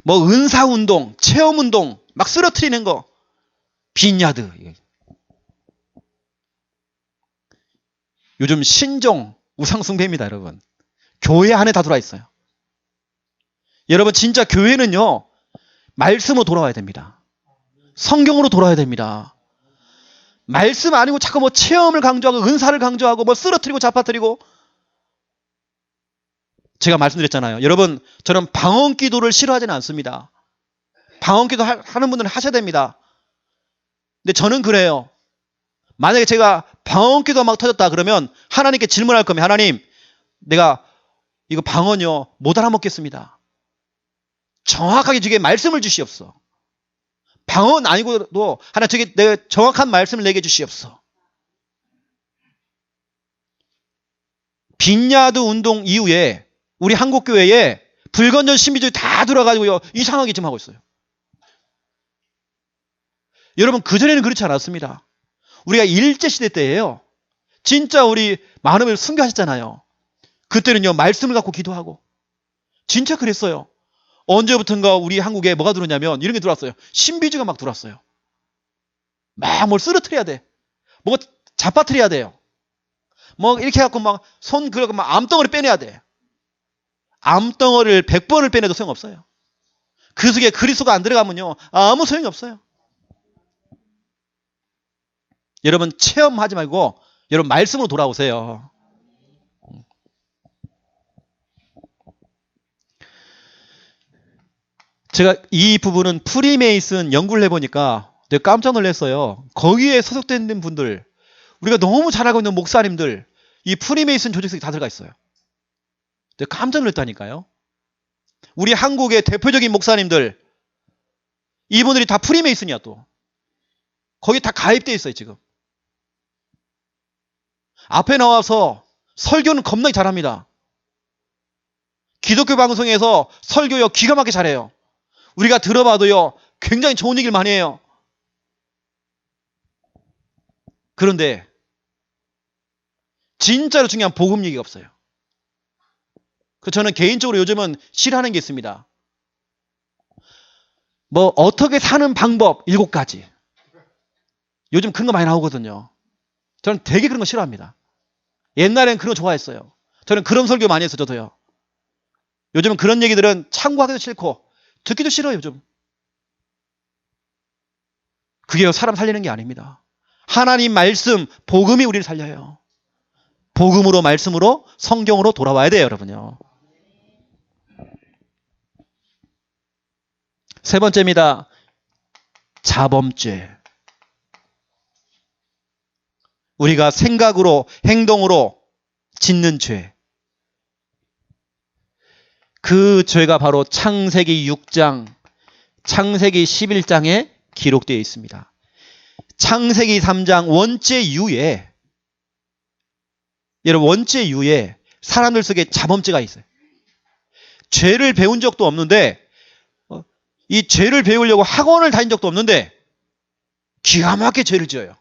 뭐 은사운동, 체험운동 막 쓰러뜨리는 거. 빈야드. 요즘 신종 우상숭배입니다, 여러분. 교회 안에 다 들어와 있어요. 여러분 진짜 교회는요. 말씀으로 돌아와야 됩니다. 성경으로 돌아와야 됩니다. 말씀 아니고 자꾸 뭐 체험을 강조하고 은사를 강조하고 뭐 쓰러뜨리고 잡아뜨리고. 제가 말씀드렸잖아요. 여러분 저는 방언 기도를 싫어하지는 않습니다. 방언 기도 하는 분들은 하셔야 됩니다. 근데 저는 그래요. 만약에 제가 방언 기도가 막 터졌다 그러면 하나님께 질문할 겁니다. 하나님, 내가 이거 방언요 못 알아먹겠습니다. 정확하게 저게 말씀을 주시옵소서. 방언 아니고도 하나님 저게 내가 정확한 말씀을 내게 주시옵소서. 빈야드 운동 이후에 우리 한국교회에 불건전 신비주의 다 들어가지고요 이상하게 지금 하고 있어요. 여러분 그전에는 그렇지 않았습니다. 우리가 일제시대 때예요. 진짜 우리 많은 분 순교하셨잖아요. 그때는요 말씀을 갖고 기도하고 진짜 그랬어요. 언제부턴가 우리 한국에 뭐가 들어오냐면 이런 게 들어왔어요. 신비주의가 막 들어왔어요. 막 뭘 쓰러뜨려야 돼. 뭐 잡아뜨려야 돼요. 뭐 이렇게 해갖고 막 손 그렇고 막 암덩어리 빼내야 돼. 암덩어리를 100번을 빼내도 소용없어요. 그 속에 그리스도가 안 들어가면요 아무 소용이 없어요. 여러분 체험하지 말고 여러분 말씀으로 돌아오세요. 제가 이 부분은 프리메이슨 연구를 해보니까 내가 깜짝 놀랐어요. 거기에 소속된 분들, 우리가 너무 잘 알고 있는 목사님들, 이 프리메이슨 조직 속에 다 들어가 있어요. 내가 깜짝 놀랐다니까요. 우리 한국의 대표적인 목사님들, 이분들이 다 프리메이슨이야 또. 거기 다 가입되어 있어요 지금. 앞에 나와서 설교는 겁나게 잘합니다. 기독교 방송에서 설교요 기가 막히게 잘해요. 우리가 들어봐도요 굉장히 좋은 얘기를 많이 해요. 그런데 진짜로 중요한 복음 얘기가 없어요. 그래서 저는 개인적으로 요즘은 싫어하는 게 있습니다. 뭐 어떻게 사는 방법 7가지. 요즘 그런 거 많이 나오거든요. 저는 되게 그런 거 싫어합니다. 옛날엔 그런 거 좋아했어요. 저는 그런 설교 많이 했어요. 저도요. 요즘은 그런 얘기들은 참고하기도 싫고 듣기도 싫어요. 요즘. 그게 사람 살리는 게 아닙니다. 하나님 말씀, 복음이 우리를 살려요. 복음으로 말씀으로 성경으로 돌아와야 돼요. 여러분요. 세 번째입니다. 자범죄. 우리가 생각으로 행동으로 짓는 죄. 그 죄가 바로 창세기 6장, 창세기 11장에 기록되어 있습니다. 창세기 3장 원죄 이후에, 여러분 원죄 이후에 사람들 속에 자범죄가 있어요. 죄를 배운 적도 없는데 이 죄를 배우려고 학원을 다닌 적도 없는데 기가 막히게 죄를 지어요.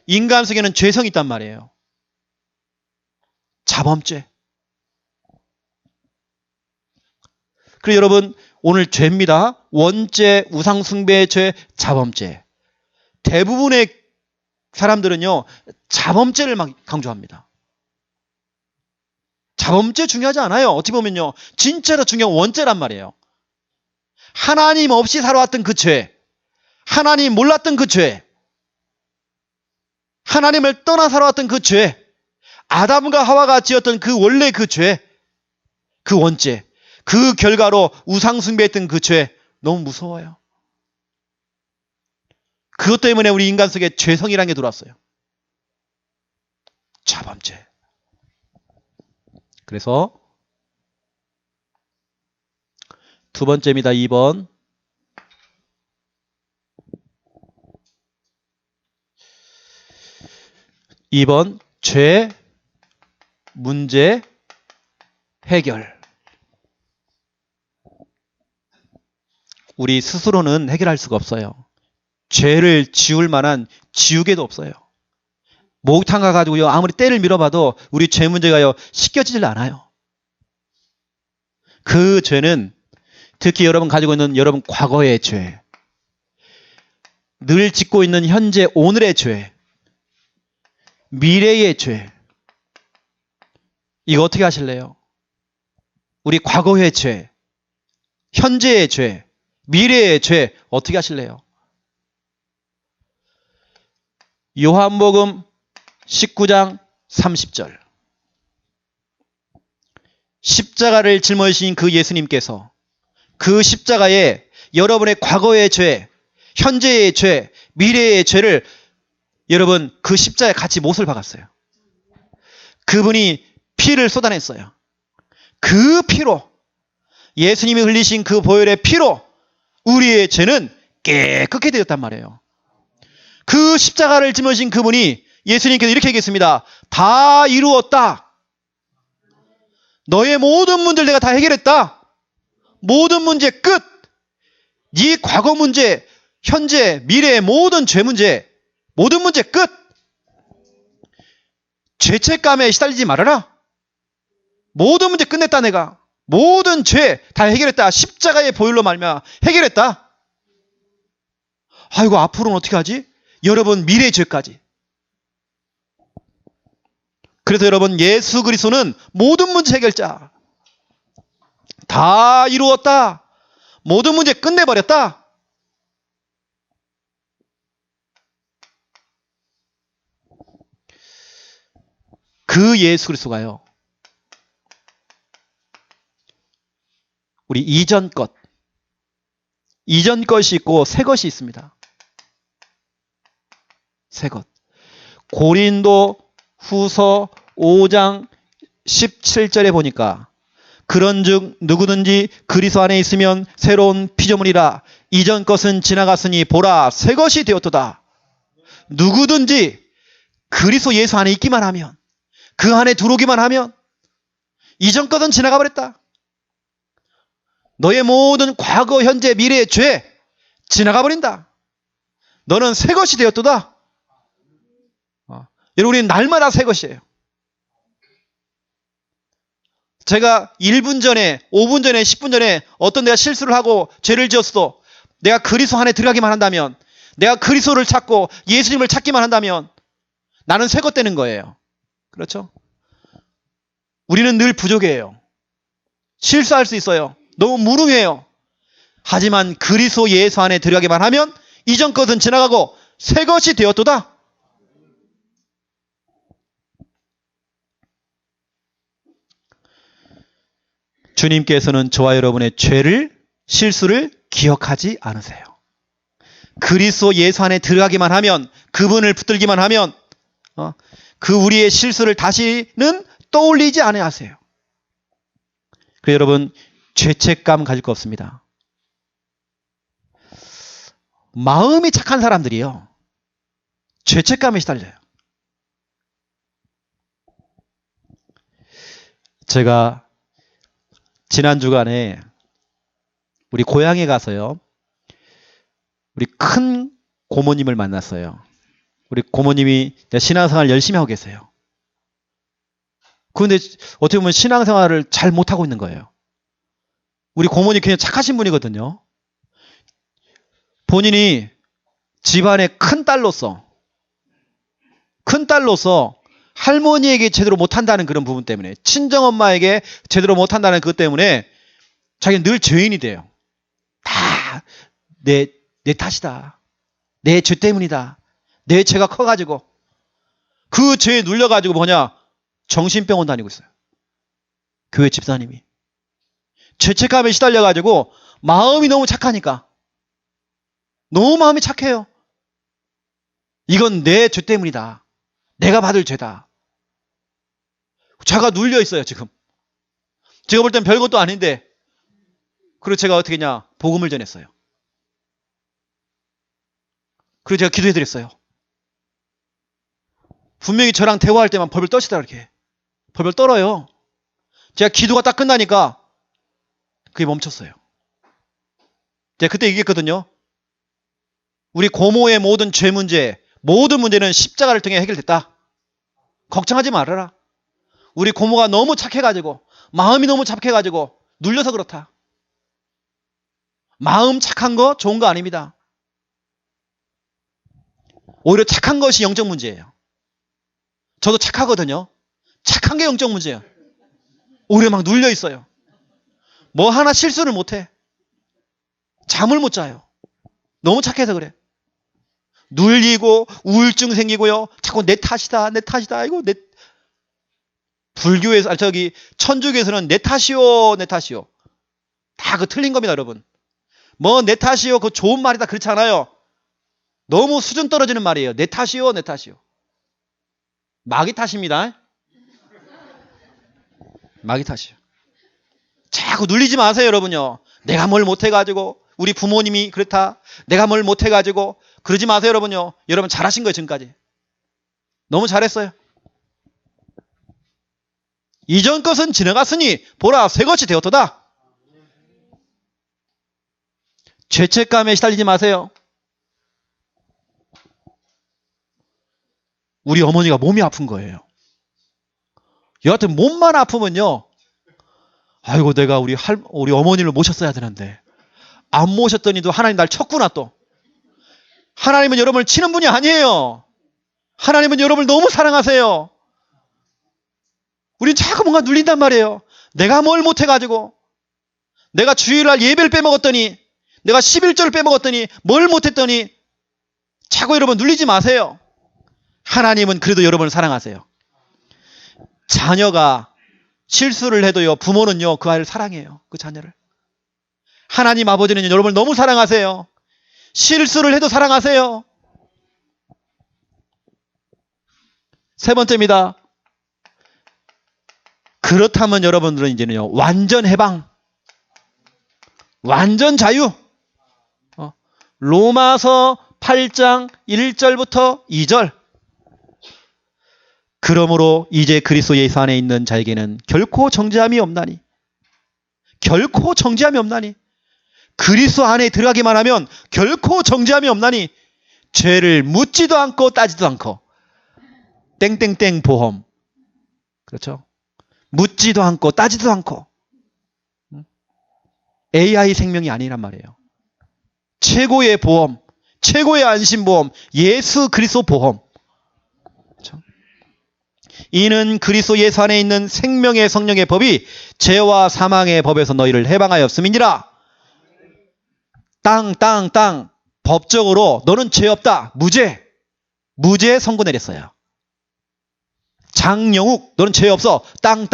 인간 속에는 죄성이 있단 말이에요. 자범죄. 그리고 여러분 오늘 죄입니다. 원죄, 우상숭배의 죄, 자범죄. 대부분의 사람들은요 자범죄를 막 강조합니다. 자범죄 중요하지 않아요. 어찌 보면요 진짜로 중요한 원죄란 말이에요. 하나님 없이 살아왔던 그 죄, 하나님 몰랐던 그 죄, 하나님을 떠나 살아왔던 그 죄, 아담과 하와가 지었던 그 원래 그 죄, 그 원죄, 그 결과로 우상숭배했던 그 죄, 너무 무서워요. 그것 때문에 우리 인간 속에 죄성이라는 게 들어왔어요. 자범죄. 그래서 두 번째입니다. 2번. 죄 문제 해결. 우리 스스로는 해결할 수가 없어요. 죄를 지울 만한 지우개도 없어요. 목욕탕 가가지고요 아무리 때를 밀어봐도 우리 죄 문제가요 씻겨지질 않아요. 그 죄는 특히 여러분 가지고 있는 여러분 과거의 죄, 늘 짓고 있는 현재 오늘의 죄, 미래의 죄, 이거 어떻게 하실래요? 우리 과거의 죄, 현재의 죄, 미래의 죄 어떻게 하실래요? 요한복음 19장 30절. 십자가를 짊어지신 그 예수님께서 그 십자가에 여러분의 과거의 죄, 현재의 죄, 미래의 죄를 여러분 그 십자가에 같이 못을 박았어요. 그분이 피를 쏟아냈어요. 그 피로, 예수님이 흘리신 그 보혈의 피로 우리의 죄는 깨끗게 되었단 말이에요. 그 십자가를 짊어지신 그분이 예수님께서 이렇게 얘기했습니다. 다 이루었다. 너의 모든 문제를 내가 다 해결했다. 모든 문제 끝. 네 과거 문제, 현재, 미래의 모든 죄 문제, 모든 문제 끝. 죄책감에 시달리지 말아라. 모든 문제 끝냈다 내가. 모든 죄 다 해결했다. 십자가의 보혈로 말미암아 해결했다. 아이고 앞으로는 어떻게 하지? 여러분 미래의 죄까지. 그래서 여러분 예수 그리스도는 모든 문제 해결자. 다 이루었다. 모든 문제 끝내버렸다. 그 예수 그리스도가요. 우리 이전 것, 이전 것이 있고 새 것이 있습니다. 새 것. 고린도 후서 5장 17절에 보니까 그런즉 누구든지 그리스도 안에 있으면 새로운 피조물이라. 이전 것은 지나갔으니 보라 새 것이 되었도다. 누구든지 그리스도 예수 안에 있기만 하면, 그 안에 들어오기만 하면 이전 것은 지나가 버렸다. 너의 모든 과거, 현재, 미래의 죄 지나가 버린다. 너는 새 것이 되었도다. 여러분, 우리는 날마다 새 것이에요. 제가 1분 전에, 5분 전에, 10분 전에 어떤 내가 실수를 하고 죄를 지었어도 내가 그리스도 안에 들어가기만 한다면, 내가 그리스도를 찾고 예수님을 찾기만 한다면 나는 새 것 되는 거예요. 그렇죠? 우리는 늘 부족해요. 실수할 수 있어요. 너무 무능해요. 하지만 그리스도 예수 안에 들어가기만 하면 이전 것은 지나가고 새 것이 되었도다. 주님께서는 저와 여러분의 죄를, 실수를 기억하지 않으세요. 그리스도 예수 안에 들어가기만 하면, 그분을 붙들기만 하면 그 우리의 실수를 다시는 떠올리지 않으세요. 그래서 여러분, 죄책감 가질 거 없습니다. 마음이 착한 사람들이요, 죄책감에 시달려요. 제가 지난 주간에 우리 고향에 가서요, 우리 큰 고모님을 만났어요. 우리 고모님이 신앙생활 열심히 하고 계세요. 그런데 어떻게 보면 신앙생활을 잘 못하고 있는 거예요. 우리 고모님 그냥 착하신 분이거든요. 본인이 집안의 큰딸로서 할머니에게 제대로 못한다는 그런 부분 때문에, 친정엄마에게 제대로 못한다는 그것 때문에 자기는 늘 죄인이 돼요. 다 내 탓이다. 내 죄 때문이다. 내 죄가 커가지고 그 죄에 눌려가지고 정신병원 다니고 있어요. 교회 집사님이. 죄책감에 시달려가지고 마음이 너무 착하니까. 너무 마음이 착해요. 이건 내 죄 때문이다. 내가 받을 죄다. 죄가 눌려 있어요, 지금. 제가 볼 땐 별것도 아닌데. 그래서 제가 어떻게 했냐? 복음을 전했어요. 그래서 제가 기도해드렸어요. 분명히 저랑 대화할 때만 벌벌 떠시다, 이렇게. 벌벌 떨어요. 제가 기도가 딱 끝나니까 그게 멈췄어요. 제가 그때 얘기했거든요. 우리 고모의 모든 죄 문제, 모든 문제는 십자가를 통해 해결됐다. 걱정하지 말아라. 우리 고모가 너무 착해가지고, 마음이 너무 착해가지고 눌려서 그렇다. 마음 착한 거 좋은 거 아닙니다. 오히려 착한 것이 영적 문제예요. 저도 착하거든요. 착한 게 영적 문제예요. 오히려 막 눌려 있어요. 뭐 하나 실수를 못해. 잠을 못 자요. 너무 착해서 그래. 눌리고 우울증 생기고요. 자꾸 내 탓이다. 이거 불교에서, 천주교에서는 내 탓이요. 다 그 틀린 겁니다, 여러분. 뭐 내 탓이요. 그거 좋은 말이다. 그렇지 않아요. 너무 수준 떨어지는 말이에요. 내 탓이요. 마귀 탓입니다. 마귀 탓이요. 자꾸 눌리지 마세요, 여러분요. 내가 뭘 못해가지고, 우리 부모님이 그렇다. 내가 뭘 못해가지고, 그러지 마세요, 여러분요. 여러분 잘하신 거예요, 지금까지. 너무 잘했어요. 이전 것은 지나갔으니 보라 새 것이 되었도다. 죄책감에 시달리지 마세요. 우리 어머니가 몸이 아픈 거예요. 여하튼 몸만 아프면요, 아이고 내가 우리 어머니를 모셨어야 되는데 안 모셨더니도 하나님 날 쳤구나. 또 하나님은 여러분을 치는 분이 아니에요. 하나님은 여러분을 너무 사랑하세요. 우린 자꾸 뭔가 눌린단 말이에요. 내가 뭘 못해가지고, 내가 주일날 예배를 빼먹었더니, 내가 11절을 빼먹었더니, 뭘 못했더니, 자꾸 여러분 눌리지 마세요. 하나님은 그래도 여러분을 사랑하세요. 자녀가 실수를 해도요, 부모는요 그 아이를 사랑해요. 그 자녀를. 하나님 아버지는 여러분을 너무 사랑하세요. 실수를 해도 사랑하세요. 세 번째입니다. 그렇다면 여러분들은 이제는요, 완전 해방, 완전 자유. 로마서 8장 1절부터 2절. 그러므로 이제 그리스도 예수 안에 있는 자에게는 결코 정죄함이 없나니. 결코 정죄함이 없나니. 그리스도 안에 들어가기만 하면 결코 정죄함이 없나니. 죄를 묻지도 않고 따지도 않고. 땡땡땡 보험. 그렇죠? 묻지도 않고 따지도 않고. AI 생명이 아니란 말이에요. 최고의 보험, 최고의 안심보험, 예수 그리스도 보험. 그렇죠? 이는 그리스도 예수 안에 있는 생명의 성령의 법이 죄와 사망의 법에서 너희를 해방하였음이니라. 땅. 법적으로 너는 죄 없다. 무죄 선고 내렸어요. 장영욱, 너는 죄 없어. 땅.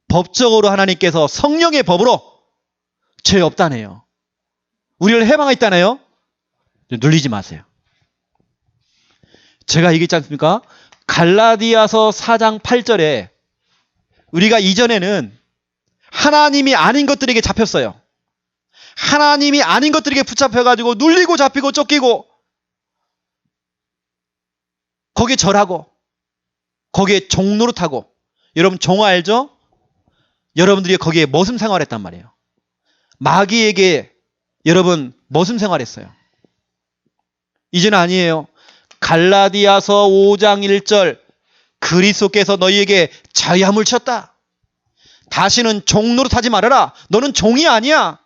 법적으로 하나님께서 성령의 법으로 죄 없다네요. 우리를 해방했다네요. 눌리지 마세요. 제가 얘기했지 않습니까? 갈라디아서 4장 8절에 우리가 이전에는 하나님이 아닌 것들에게 잡혔어요. 하나님이 아닌 것들에게 붙잡혀가지고 눌리고 잡히고 쫓기고 거기에 절하고 거기에 종노릇하고. 여러분 종아 알죠? 여러분들이 거기에 머슴 생활했단 말이에요. 마귀에게 여러분 머슴 생활했어요. 이제는 아니에요. 갈라디아서 5장 1절 그리스도께서 너희에게 자유함을 주셨다. 다시는 종노릇하지 말아라. 너는 종이 아니야.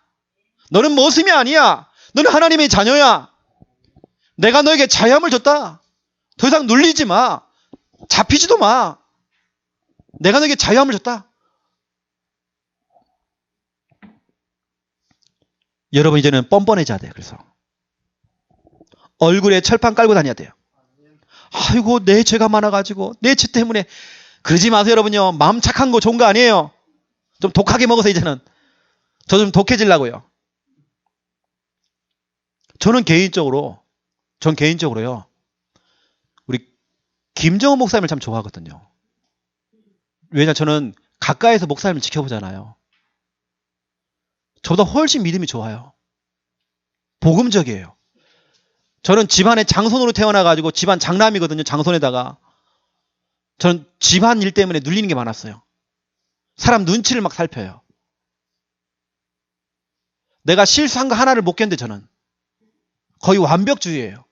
너는 머슴이 아니야. 너는 하나님의 자녀야. 내가 너에게 자유함을 줬다. 더 이상 눌리지 마. 잡히지도 마. 내가 너에게 자유함을 줬다. 여러분 이제는 뻔뻔해져야 돼요. 그래서 얼굴에 철판 깔고 다녀야 돼요. 아이고 내 죄가 많아가지고 내 죄 때문에. 그러지 마세요. 여러분요. 마음 착한 거 좋은 거 아니에요. 좀 독하게 먹어서 이제는. 저 좀 독해지려고요. 전 개인적으로요. 우리 김정은 목사님을 참 좋아하거든요. 왜냐 저는 가까이서 목사님을 지켜보잖아요. 저보다 훨씬 믿음이 좋아요. 복음적이에요. 저는 집안에 장손으로 태어나가지고 집안 장남이거든요. 장손에다가. 저는 집안 일 때문에 눌리는 게 많았어요. 사람 눈치를 막 살펴요. 내가 실수한 거 하나를 못 견뎌 저는. 거의 완벽주의예요.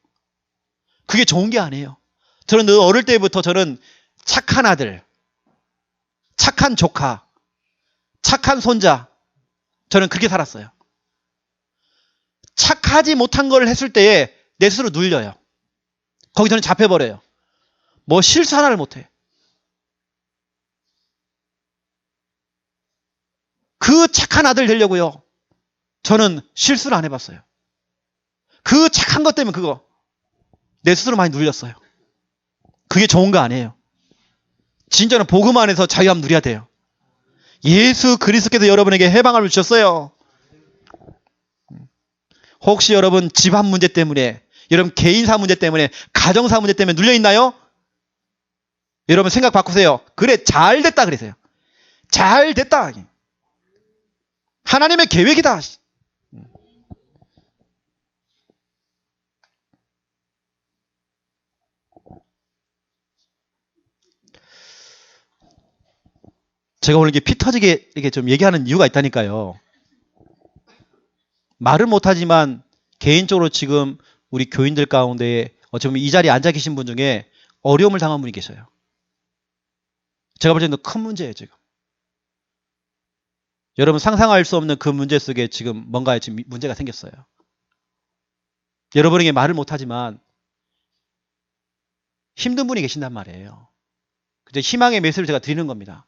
그게 좋은 게 아니에요. 저는 늘 어릴 때부터 저는 착한 아들, 착한 조카, 착한 손자, 저는 그렇게 살았어요. 착하지 못한 걸 했을 때에 내 스스로 눌려요. 거기 저는 잡혀버려요. 뭐 실수 하나를 못해. 그 착한 아들 되려고요. 저는 실수를 안 해봤어요. 그 착한 것 때문에 그거 내 스스로 많이 눌렸어요. 그게 좋은 거 아니에요. 진짜는 복음 안에서 자유함 누려야 돼요. 예수 그리스도께서 여러분에게 해방을 주셨어요. 혹시 여러분 집안 문제 때문에, 여러분 개인사 문제 때문에, 가정사 문제 때문에 눌려있나요? 여러분 생각 바꾸세요. 그래 잘 됐다 그러세요. 잘 됐다. 하나님의 계획이다. 제가 오늘 이렇게 피 터지게 이렇게 좀 얘기하는 이유가 있다니까요. 말은 못하지만 개인적으로 지금 우리 교인들 가운데 어쩌면 이 자리에 앉아 계신 분 중에 어려움을 당한 분이 계셔요. 제가 볼 때는 큰 문제예요 지금. 여러분 상상할 수 없는 그 문제 속에 지금 뭔가 지금 문제가 생겼어요. 여러분에게 말을 못하지만 힘든 분이 계신단 말이에요. 그저 희망의 메시지를 제가 드리는 겁니다.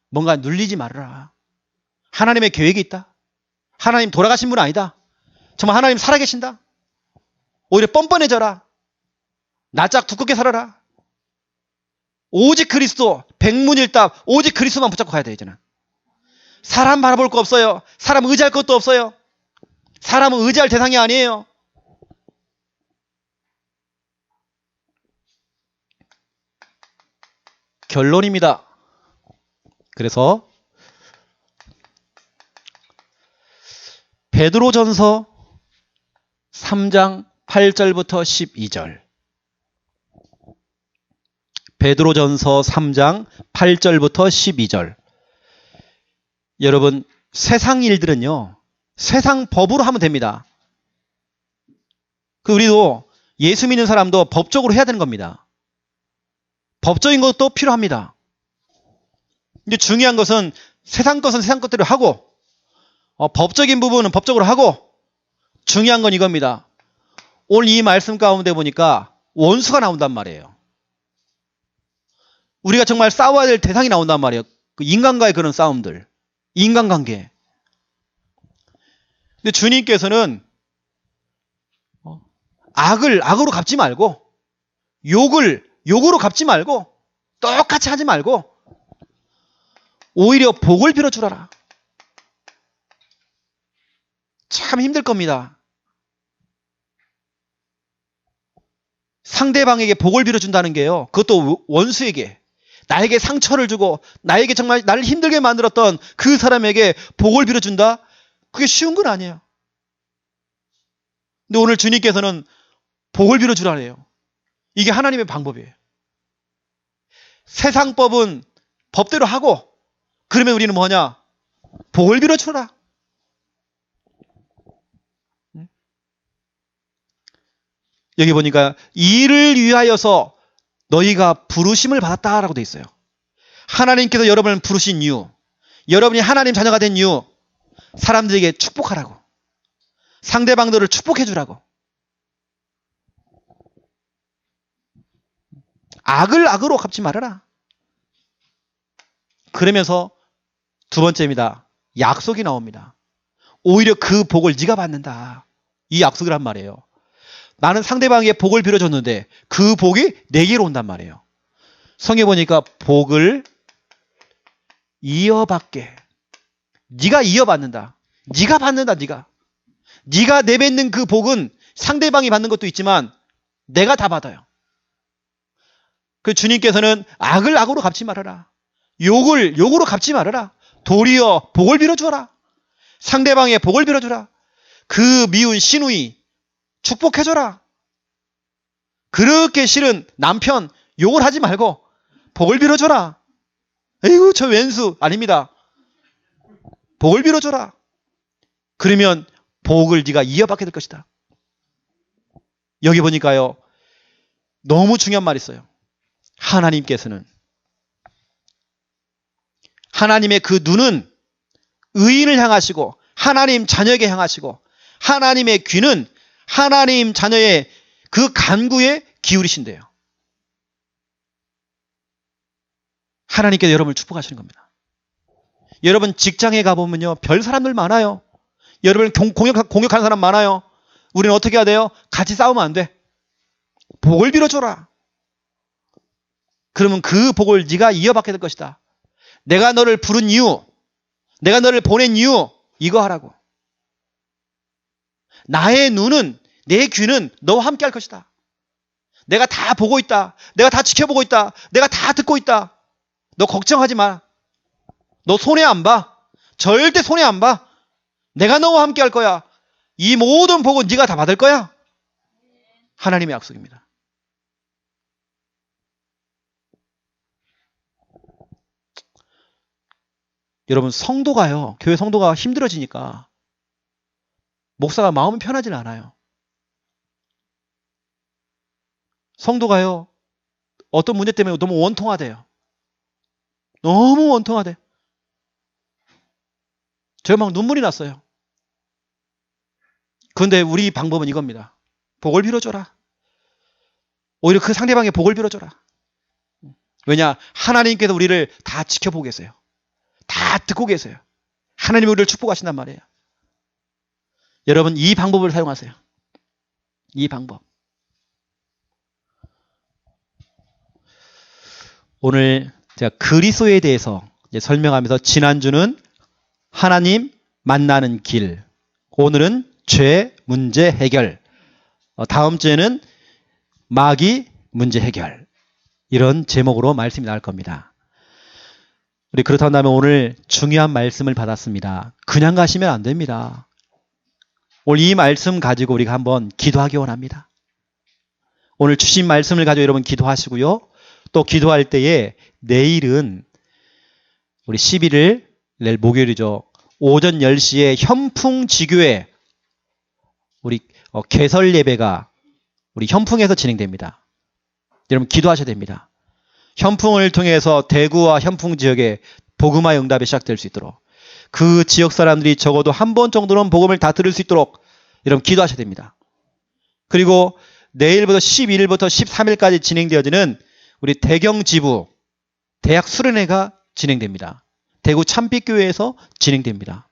뭔가 눌리지 말아라. 하나님의 계획이 있다. 하나님 돌아가신 분 아니다. 정말 하나님 살아계신다. 오히려 뻔뻔해져라. 낯짝 두껍게 살아라. 오직 그리스도, 백문일답, 오직 그리스도만 붙잡고 가야 돼 이제는. 사람 바라볼 거 없어요. 사람 의지할 것도 없어요. 사람은 의지할 대상이 아니에요. 결론입니다. 그래서 베드로전서 3장 8절부터 12절. 베드로전서 3장 8절부터 12절. 여러분, 세상 일들은요, 세상 법으로 하면 됩니다. 우리도 예수 믿는 사람도 법적으로 해야 되는 겁니다. 법적인 것도 필요합니다. 근데 중요한 것은 세상 것은 세상 것대로 하고, 법적인 부분은 법적으로 하고, 중요한 건 이겁니다. 오늘 이 말씀 가운데 보니까 원수가 나온단 말이에요. 우리가 정말 싸워야 될 대상이 나온단 말이에요. 그 인간과의 그런 싸움들. 인간관계. 근데 주님께서는 악을 악으로 갚지 말고, 욕을 욕으로 갚지 말고, 똑같이 하지 말고, 오히려 복을 빌어주라라. 참 힘들 겁니다. 상대방에게 복을 빌어준다는 게요, 그것도 원수에게, 나에게 상처를 주고 나에게 정말 나를 힘들게 만들었던 그 사람에게 복을 빌어준다? 그게 쉬운 건 아니에요. 근데 오늘 주님께서는 복을 빌어주라네요. 이게 하나님의 방법이에요. 세상법은 법대로 하고, 그러면 우리는 뭐냐? 복을 빌어주라. 여기 보니까 이를 위하여서 너희가 부르심을 받았다라고 돼 있어요. 하나님께서 여러분을 부르신 이유, 여러분이 하나님 자녀가 된 이유, 사람들에게 축복하라고, 상대방들을 축복해 주라고. 악을 악으로 갚지 말아라. 그러면서 두 번째입니다. 약속이 나옵니다. 오히려 그 복을 네가 받는다. 이 약속이란 말이에요. 나는 상대방에게 복을 빌어줬는데 그 복이 내게로 온단 말이에요. 성경에 보니까 복을 이어받게. 네가 이어받는다. 네가 받는다. 네가 내뱉는 그 복은 상대방이 받는 것도 있지만 내가 다 받아요. 그 주님께서는 악을 악으로 갚지 말아라. 욕을 욕으로 갚지 말아라. 도리어 복을 빌어주어라. 상대방의 복을 빌어주라. 그 미운 시누이 축복해줘라. 그렇게 싫은 남편 욕을 하지 말고 복을 빌어줘라. 에이구 저 왼수 아닙니다. 복을 빌어줘라. 그러면 복을 네가 이어받게 될 것이다. 여기 보니까요, 너무 중요한 말이 있어요. 하나님께서는, 하나님의 그 눈은 의인을 향하시고 하나님 자녀에게 향하시고, 하나님의 귀는 하나님 자녀의 그 간구에 기울이신대요. 하나님께서 여러분을 축복하시는 겁니다. 여러분 직장에 가보면요, 별 사람들 많아요. 여러분 공격하는 사람 많아요. 우리는 어떻게 해야 돼요? 같이 싸우면 안 돼. 복을 빌어줘라. 그러면 그 복을 네가 이어받게 될 것이다. 내가 너를 부른 이유, 내가 너를 보낸 이유, 이거 하라고. 나의 눈은, 내 귀는 너와 함께 할 것이다. 내가 다 보고 있다. 내가 다 지켜보고 있다. 내가 다 듣고 있다. 너 걱정하지 마. 너 손해 안 봐. 절대 손해 안 봐. 내가 너와 함께 할 거야. 이 모든 복은 네가 다 받을 거야. 하나님의 약속입니다. 여러분, 성도가요, 교회 성도가 힘들어지니까 목사가 마음이 편하지 않아요. 성도가요, 어떤 문제 때문에 너무 원통하대요. 너무 원통하대. 제가 막 눈물이 났어요. 그런데 우리 방법은 이겁니다. 복을 빌어줘라. 오히려 그 상대방의 복을 빌어줘라. 왜냐? 하나님께서 우리를 다 지켜보고 계세요. 다 듣고 계세요. 하나님이 우리를 축복하신단 말이에요. 여러분, 이 방법을 사용하세요. 이 방법. 오늘 제가 그리스도에 대해서 설명하면서, 지난주는 하나님 만나는 길. 오늘은 죄 문제 해결. 다음 주에는 마귀 문제 해결. 이런 제목으로 말씀이 나올 겁니다. 우리 그렇다면 오늘 중요한 말씀을 받았습니다. 그냥 가시면 안 됩니다. 오늘 이 말씀 가지고 우리가 한번 기도하기 원합니다. 오늘 주신 말씀을 가지고 여러분 기도하시고요. 또 기도할 때에 내일은 우리 11일 내일 목요일이죠. 오전 10시에 현풍지교회 우리 개설 예배가 우리 현풍에서 진행됩니다. 여러분 기도하셔야 됩니다. 현풍을 통해서 대구와 현풍 지역에 복음화 응답이 시작될 수 있도록 그 지역 사람들이 적어도 한 번 정도는 복음을 다 들을 수 있도록 여러분 기도하셔야 됩니다. 그리고 내일부터 11일부터 13일까지 진행되어지는 우리 대경지부 대학 수련회가 진행됩니다. 대구 참빛교회에서 진행됩니다.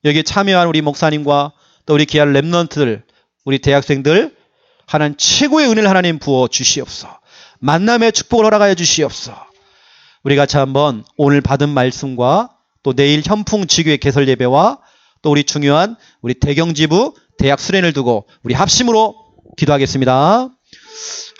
여기에 참여한 우리 목사님과 또 우리 귀한 랩런트들, 우리 대학생들 하나님 최고의 은혜를 하나님 부어 주시옵소서. 만남의 축복을 허락하여 주시옵소서. 우리 같이 한번 오늘 받은 말씀과 또 내일 현풍 지교회 개설 예배와 또 우리 중요한 우리 대경지부 대학 수련을 두고 우리 합심으로 기도하겠습니다.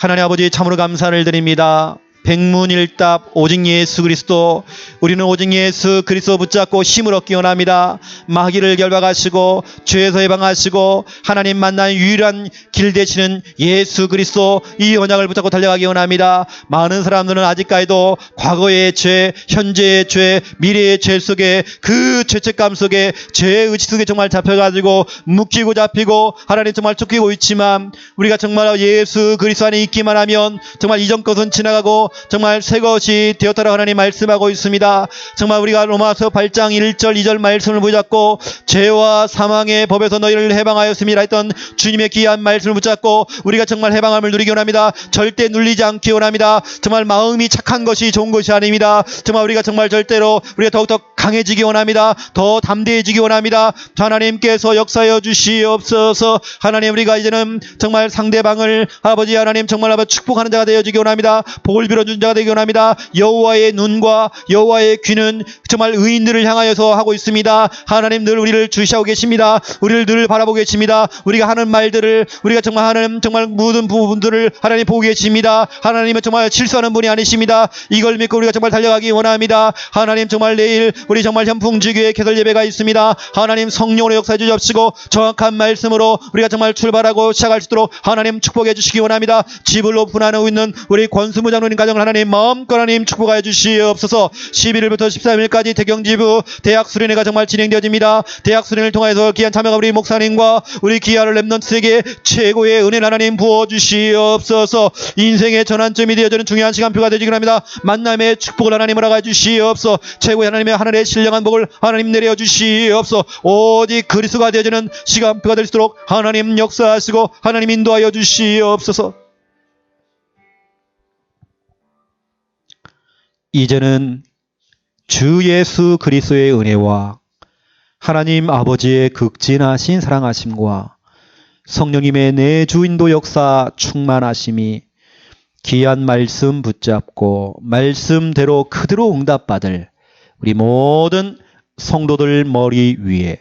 하나님 아버지 참으로 감사를 드립니다. 백문일답 오직 예수 그리스도. 우리는 오직 예수 그리스도 붙잡고 힘을 얻기 원합니다. 마귀를 결박하시고 죄에서 해방하시고 하나님 만난 유일한 길 되시는 예수 그리스도 이 언약을 붙잡고 달려가기 원합니다. 많은 사람들은 아직까지도 과거의 죄, 현재의 죄, 미래의 죄 속에 그 죄책감 속에 죄의 의지 속에 정말 잡혀가지고 묶이고 잡히고 하나님 정말 쫓기고 있지만 우리가 정말 예수 그리스도 안에 있기만 하면 정말 이전 것은 지나가고 정말 새 것이 되었다라고 하나님 말씀하고 있습니다. 정말 우리가 로마서 8장 1절 2절 말씀을 붙잡고 죄와 사망의 법에서 너희를 해방하였습니다 했던 주님의 귀한 말씀을 붙잡고 우리가 정말 해방함을 누리기 원합니다. 절대 눌리지 않기 원합니다. 정말 마음이 착한 것이 좋은 것이 아닙니다. 정말 우리가 정말 절대로 우리가 더욱더 강해지기 원합니다. 더 담대해지기 원합니다. 하나님께서 역사하여 주시옵소서. 하나님 우리가 이제는 정말 상대방을 아버지 하나님 정말 아버지 축복하는 자가 되어지기 원합니다. 복을 빌어주는 자가 되기 원합니다. 여호와의 눈과 여호와의 귀는 정말 의인들을 향하여서 하고 있습니다. 하나님 늘 우리를 주시하고 계십니다. 우리를 늘 바라보고 계십니다. 우리가 하는 말들을 우리가 정말 하는 정말 모든 부분들을 하나님 보고 계십니다. 하나님은 정말 실수하는 분이 아니십니다. 이걸 믿고 우리가 정말 달려가기 원합니다. 하나님 정말 내일 우리 정말 현풍지교회 개설 예배가 있습니다. 하나님 성령으로 역사해 주시옵시고 정확한 말씀으로 우리가 정말 출발하고 시작할 수 있도록 하나님 축복해 주시기 원합니다. 집을 오픈하고 있는 우리 권수무 장로님 가정 하나님 마음껏 하나님 축복하여 주시옵소서. 11일부터 13일까지 대경지부 대학 수련회가 정말 진행되어집니다. 대학 수련회를 통해서 귀한 참여가 우리 목사님과 우리 귀한 랩런트에게 최고의 은혜를 하나님 부어주시옵소서. 인생의 전환점이 되어지는 중요한 시간표가 되시기 바랍니다. 만남의 축복을 하나님 허락해 주시옵소서. 최고의 하나님의 하늘의 신령한 복을 하나님 내려주시옵소서. 오직 그리스도가 되어지는 시간표가 될 수 있도록 하나님 역사하시고 하나님 인도하여 주시옵소서. 이제는 주 예수 그리스도의 은혜와 하나님 아버지의 극진하신 사랑하심과 성령님의 내 주인도 역사 충만하심이 귀한 말씀 붙잡고 말씀대로 그대로 응답받을 우리 모든 성도들 머리 위에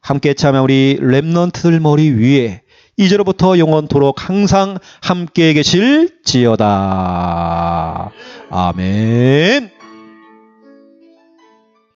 함께 참여 우리 렘넌트들 머리 위에 이제로부터 영원토록 항상 함께 계실지어다. 아멘.